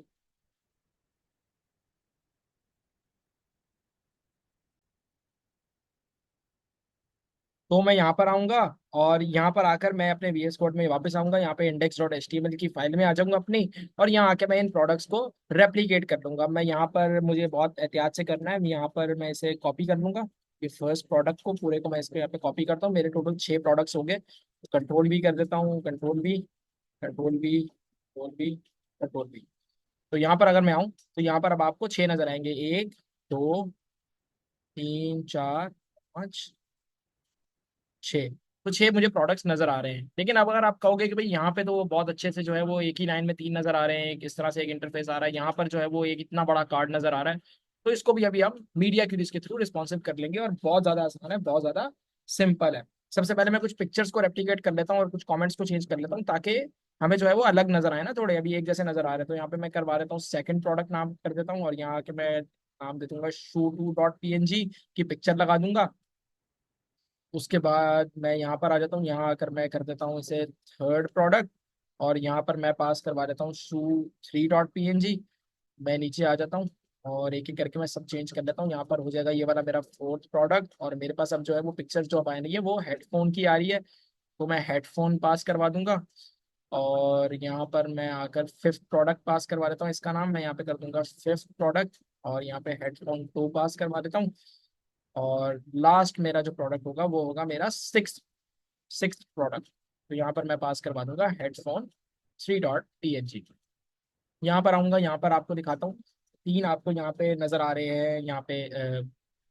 तो मैं यहाँ पर आऊंगा, और यहाँ पर आकर मैं अपने VS कोड में वापस आऊंगा। यहाँ पे index.html की फाइल में आ जाऊंगा अपनी, और यहाँ आके मैं इन प्रोडक्ट्स को रेप्लिकेट कर लूंगा। मैं यहाँ पर, मुझे बहुत एहतियात से करना है, यहाँ पर मैं इसे कॉपी कर लूंगा। ये फर्स्ट प्रोडक्ट को पूरे को मैं इसको यहाँ पे कॉपी करता हूँ। मेरे टोटल 6 प्रोडक्ट्स हो गए, तो कंट्रोल भी कर देता हूँ, कंट्रोल भी, कंट्रोल भी, कंट्रोल भी, कंट्रोल भी। तो यहाँ पर अगर मैं आऊँ तो यहाँ पर अब आपको 6 नजर आएंगे, 1 2 3 4 5 6। तो 6 मुझे प्रोडक्ट्स नजर आ रहे हैं। लेकिन अब अगर आप कहोगे कि भाई यहाँ पे तो वो बहुत अच्छे से जो है वो एक ही लाइन में 3 नजर आ रहे हैं, एक इस तरह से एक इंटरफेस आ रहा है, यहाँ पर जो है वो एक इतना बड़ा कार्ड नजर आ रहा है, तो इसको भी अभी हम मीडिया क्यूरीज के थ्रू रिस्पॉन्सिव कर लेंगे। और बहुत ज्यादा आसान है, बहुत ज्यादा सिंपल है। सबसे पहले मैं कुछ पिक्चर्स को रेप्लिकेट कर लेता हूँ और कुछ कमेंट्स को चेंज कर लेता हूँ, ताकि हमें जो है वो अलग नजर आए ना, थोड़े अभी एक जैसे नजर आ रहे हैं। तो यहाँ पे मैं करवा देता हूँ सेकंड प्रोडक्ट नाम कर देता हूँ, और यहाँ के मैं नाम दे दूंगा shoe2.png की पिक्चर लगा दूंगा। उसके बाद मैं यहाँ पर आ जाता हूँ, यहाँ आकर मैं कर देता हूँ इसे थर्ड प्रोडक्ट, और यहाँ पर मैं पास करवा देता हूँ shoe3.png। मैं नीचे आ जाता हूँ और एक एक करके मैं सब चेंज कर लेता हूँ। यहाँ पर हो जाएगा ये वाला मेरा फोर्थ प्रोडक्ट, और मेरे पास अब जो है वो पिक्चर जो अब आने है वो हेडफोन की आ रही है, तो मैं हेडफोन पास करवा दूंगा। और यहाँ पर मैं आकर फिफ्थ प्रोडक्ट पास करवा देता हूँ, इसका नाम मैं यहाँ पे कर दूंगा फिफ्थ प्रोडक्ट, और यहाँ पे हेडफोन 2 पास करवा देता हूँ। और लास्ट मेरा जो प्रोडक्ट होगा वो होगा मेरा सिक्स सिक्स प्रोडक्ट। तो यहाँ पर मैं पास करवा दूंगा headphone 3.png। यहाँ पर आऊँगा, यहाँ पर आपको दिखाता हूँ। 3 आपको यहाँ पे नज़र आ रहे हैं, यहाँ पे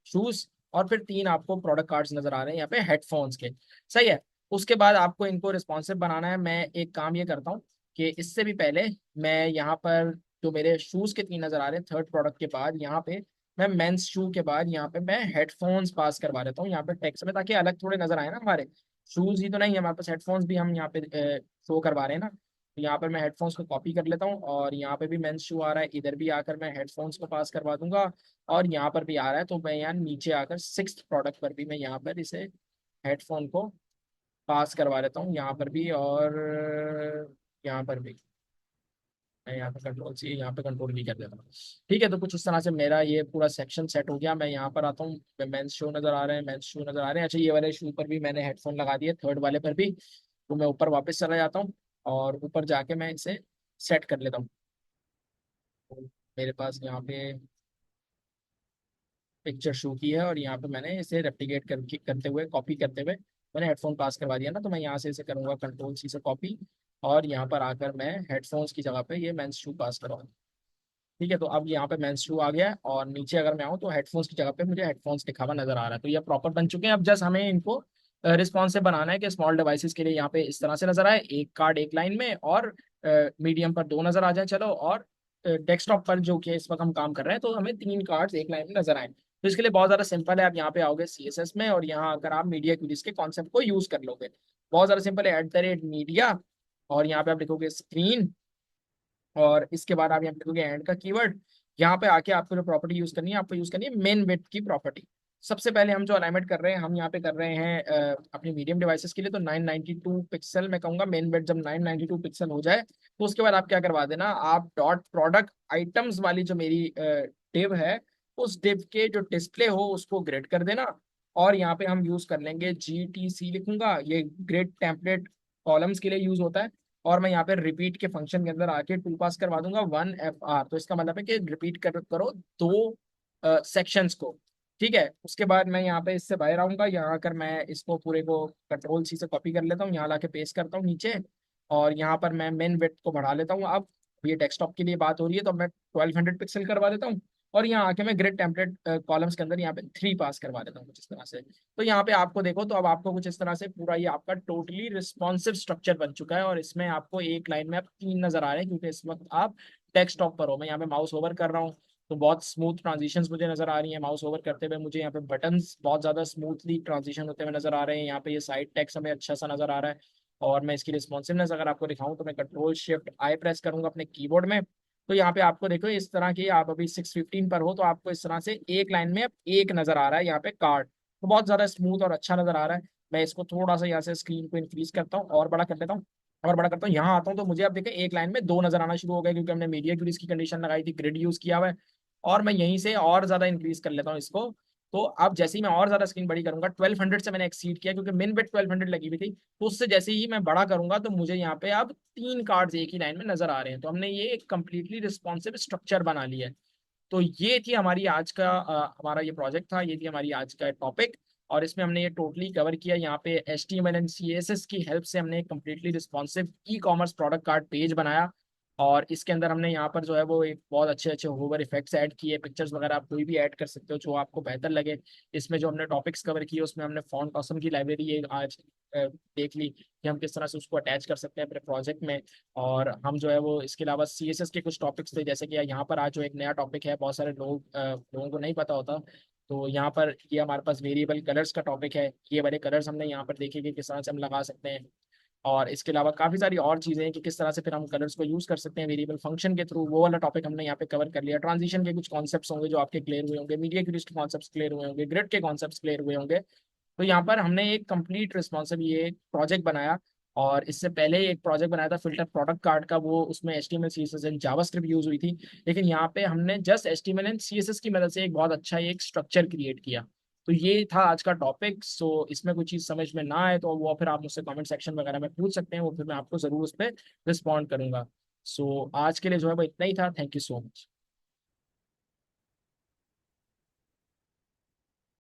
शूज़, और फिर 3 आपको प्रोडक्ट कार्ड्स नज़र आ रहे हैं यहाँ पे हेडफोन्स के। सही है। उसके बाद आपको इनको रिस्पॉन्सिव बनाना है। मैं एक काम ये करता हूँ कि इससे भी पहले मैं यहाँ पर जो मेरे शूज़ के 3 नज़र आ रहे हैं थर्ड प्रोडक्ट के बाद, यहाँ पे मैं मेंस शू के बाद यहाँ पे मैं हेडफोन्स पास करवा देता हूँ यहाँ पे टेक्स्ट में, ताकि अलग थोड़े नज़र आए ना हमारे। शूज़ ही तो नहीं है हमारे पास, हेडफोन्स भी हम यहाँ पे शो करवा रहे हैं ना। तो यहाँ पर मैं हेडफोन्स को कॉपी कर लेता हूँ, और यहाँ पे भी मेंस शू आ रहा है, इधर भी आकर मैं हेडफोन्स को पास करवा दूंगा। और यहाँ पर भी आ रहा है, तो मैं यहाँ नीचे आकर सिक्स्थ प्रोडक्ट पर भी मैं यहाँ पर इसे हेडफोन को पास करवा देता हूँ, यहाँ पर भी और यहाँ पर भी। मैं यहाँ पे कंट्रोल सी, यहाँ पे कंट्रोल भी कर देता हूँ। ठीक है, तो कुछ इस तरह से मेरा ये पूरा सेक्शन सेट हो गया। मैं यहाँ पर आता हूँ, मेंस शू नजर आ रहे हैं, मेंस शू नजर आ रहे हैं। अच्छा, ये वाले शू पर भी मैंने हेडफोन लगा दिए, थर्ड वाले पर भी। तो मैं ऊपर वापस चला जाता हूँ, और ऊपर जाके मैं इसे सेट कर लेता हूँ। तो मेरे पास यहाँ पे पिक्चर शो की है, और यहाँ पे मैंने इसे रेप्लिकेट करते हुए, कॉपी करते हुए मैंने हेडफोन पास करवा दिया ना। तो मैं यहाँ से इसे करूँगा कंट्रोल C से कॉपी, और यहाँ पर आकर मैं हेडफोन्स की जगह पे ये मेंस टू पास करवाऊँ। ठीक है, तो अब यहाँ पे मेंस टू आ गया है, और नीचे अगर मैं आऊँ तो हेडफोन्स की जगह पे मुझे हेडफोन्स लिखा हुआ नजर आ रहा है। तो ये प्रॉपर बन चुके हैं। अब जस्ट हमें इनको रिस्पॉन्सिव बनाना है कि स्मॉल डिवाइसेस के लिए यहाँ पे इस तरह से नजर आए, एक कार्ड एक लाइन में, और मीडियम पर दो नजर आ जाए चलो, और डेस्कटॉप पर जो कि इस वक्त हम काम कर रहे हैं तो हमें तीन कार्ड्स एक लाइन में नजर आए। तो इसके लिए बहुत ज्यादा सिंपल है। आप यहाँ पे आओगे CSS में, और यहाँ अगर आप मीडिया क्वेरीज के कॉन्सेप्ट को यूज कर लोगे, बहुत ज्यादा सिंपल है। @media, और यहाँ पे आप लिखोगे स्क्रीन, और इसके बाद आप यहाँ पे लिखोगे एंड का कीवर्ड। यहाँ पे आके आपको जो प्रॉपर्टी यूज करनी है, आपको यूज करनी है मेन विड्थ की प्रॉपर्टी। सबसे पहले हम जो अलाइनमेंट कर रहे हैं, हम यहाँ पे कर रहे हैं अपनी मीडियम डिवाइसेस के लिए, तो 992 पिक्सल मैं कहूंगा मेन विड्थ। जब 992 पिक्सल हो जाए तो उसके बाद आप क्या करवा देना, आप डॉट प्रोडक्ट आइटम्स वाली जो मेरी डिव है, उस डिव के जो डिस्प्ले हो उसको ग्रेड कर देना। और यहाँ पे हम यूज कर लेंगे GTC, लिखूंगा ये ग्रेड टेम्पलेट कॉलम्स के लिए यूज होता है। और मैं यहाँ पे रिपीट के फंक्शन के अंदर आके टू पास करवा दूंगा 1FR। तो इसका मतलब है कि रिपीट करो दो सेक्शंस को। ठीक है, उसके बाद मैं यहाँ पे इससे बाहर आऊंगा, यहाँ आकर मैं इसको पूरे को Ctrl+C से कॉपी कर लेता हूँ, यहाँ लाके पेस्ट करता हूँ नीचे। और यहाँ पर मैं मेन विड्थ को बढ़ा लेता हूँ। अब ये डेस्कटॉप के लिए बात हो रही है, तो मैं 1200 पिक्सल करवा देता हूँ। और यहाँ आके मैं ग्रिड टेम्पलेट कॉलम्स के अंदर यहाँ पे 3 पास करवा देता हूँ कुछ इस तरह से। तो यहाँ पे आपको देखो, तो अब आपको कुछ इस तरह से पूरा ये आपका टोटली रिस्पॉन्सिव स्ट्रक्चर बन चुका है। और इसमें आपको एक लाइन में आप तीन नजर आ रहे हैं, क्योंकि इस वक्त आप डेस्कटॉप पर हो। मैं यहाँ पे माउस ओवर कर रहा हूँ, तो बहुत स्मूथ ट्रांजिशंस मुझे नजर आ रही हैं। माउस ओवर करते हुए मुझे यहाँ पे बटन्स बहुत ज्यादा स्मूथली ट्रांजिशन होते हुए नजर आ रहे हैं। यहाँ पे ये साइड टेक्स्ट हमें अच्छा सा नजर आ रहा है। और मैं इसकी रिस्पॉन्सिवनेस अगर आपको दिखाऊं, तो मैं Ctrl+Shift+I प्रेस करूंगा अपने कीबोर्ड में। तो यहाँ पे आपको देखो इस तरह की, आप अभी 615 पर हो, तो आपको इस तरह से एक लाइन में अब एक नजर आ रहा है यहाँ पे कार्ड। तो बहुत ज्यादा स्मूथ और अच्छा नजर आ रहा है। मैं इसको थोड़ा सा यहाँ से स्क्रीन को इंक्रीज करता हूँ और बड़ा कर लेता हूँ, और बड़ा करता हूँ, यहाँ आता हूँ, तो मुझे अब देखें एक लाइन में दो नजर आना शुरू हो गया, क्योंकि हमने मीडिया क्यूरीज की कंडीशन लगाई थी, ग्रिड यूज किया हुआ है। और मैं यहीं से और ज्यादा इंक्रीज कर लेता हूँ इसको। तो अब जैसे ही मैं और ज्यादा स्क्रीन बड़ी करूंगा, 1200 से मैंने एक्सीड किया, क्योंकि मिन बिट 1200 लगी हुई थी। तो उससे जैसे ही मैं बड़ा करूंगा, तो मुझे यहाँ पे अब तीन कार्ड्स एक ही लाइन में नजर आ रहे हैं। तो हमने ये एक कंप्लीटली रिस्पॉन्सिव स्ट्रक्चर बना लिया है। तो ये थी हमारी आज का हमारा ये प्रोजेक्ट था, ये थी हमारी आज का टॉपिक। और इसमें हमने ये टोटली कवर किया। यहाँ पे HTML एंड CSS की हेल्प से हमने एक completely responsive e-commerce product card page बनाया। और इसके अंदर हमने यहाँ पर जो है वो एक बहुत अच्छे अच्छे होवर इफेक्ट्स ऐड किए, पिक्चर्स वगैरह आप कोई भी ऐड कर सकते हो जो आपको बेहतर लगे। इसमें जो हमने टॉपिक्स कवर किए, उसमें हमने फॉन्ट ऑसम की लाइब्रेरी ये आज देख ली कि हम किस तरह से उसको अटैच कर सकते हैं अपने प्रोजेक्ट में। और हम जो है वो इसके अलावा CSS के कुछ टॉपिक्स थे, जैसे कि यहाँ पर आज जो एक नया टॉपिक है, बहुत सारे लोगों को नहीं पता होता। तो यहाँ पर ये हमारे पास वेरिएबल कलर्स का टॉपिक है। ये वाले कलर्स हमने यहाँ पर देखे कि किस तरह से हम लगा सकते हैं। और इसके अलावा काफ़ी सारी और चीज़ें हैं कि किस तरह से फिर हम कलर्स को यूज़ कर सकते हैं वेरिएबल फंक्शन के थ्रू। वो वाला टॉपिक हमने यहाँ पे कवर कर लिया। ट्रांजिशन के कुछ कॉन्सेप्ट्स होंगे जो आपके क्लियर हुए होंगे, मीडिया क्यूरीज के कॉन्सेप्ट्स क्लियर हुए होंगे, ग्रिड के कॉन्सेप्ट्स क्लियर हुए होंगे। तो यहाँ पर हमने एक कंप्लीट रिस्पॉन्सिव ये प्रोजेक्ट बनाया। और इससे पहले एक प्रोजेक्ट बनाया था फिल्टर प्रोडक्ट कार्ड का, वो उसमें HTML CSS and JavaScript use हुई थी। लेकिन यहाँ पे हमने जस्ट HTML एंड CSS की मदद से एक बहुत अच्छा एक स्ट्रक्चर क्रिएट किया। तो ये था आज का टॉपिक। सो इसमें कोई चीज़ समझ में ना आए तो वो फिर आप मुझसे कमेंट सेक्शन वगैरह में पूछ सकते हैं, वो फिर मैं आपको ज़रूर उस पर रिस्पॉन्ड करूंगा। सो आज के लिए जो है वो इतना ही था। Thank you so much.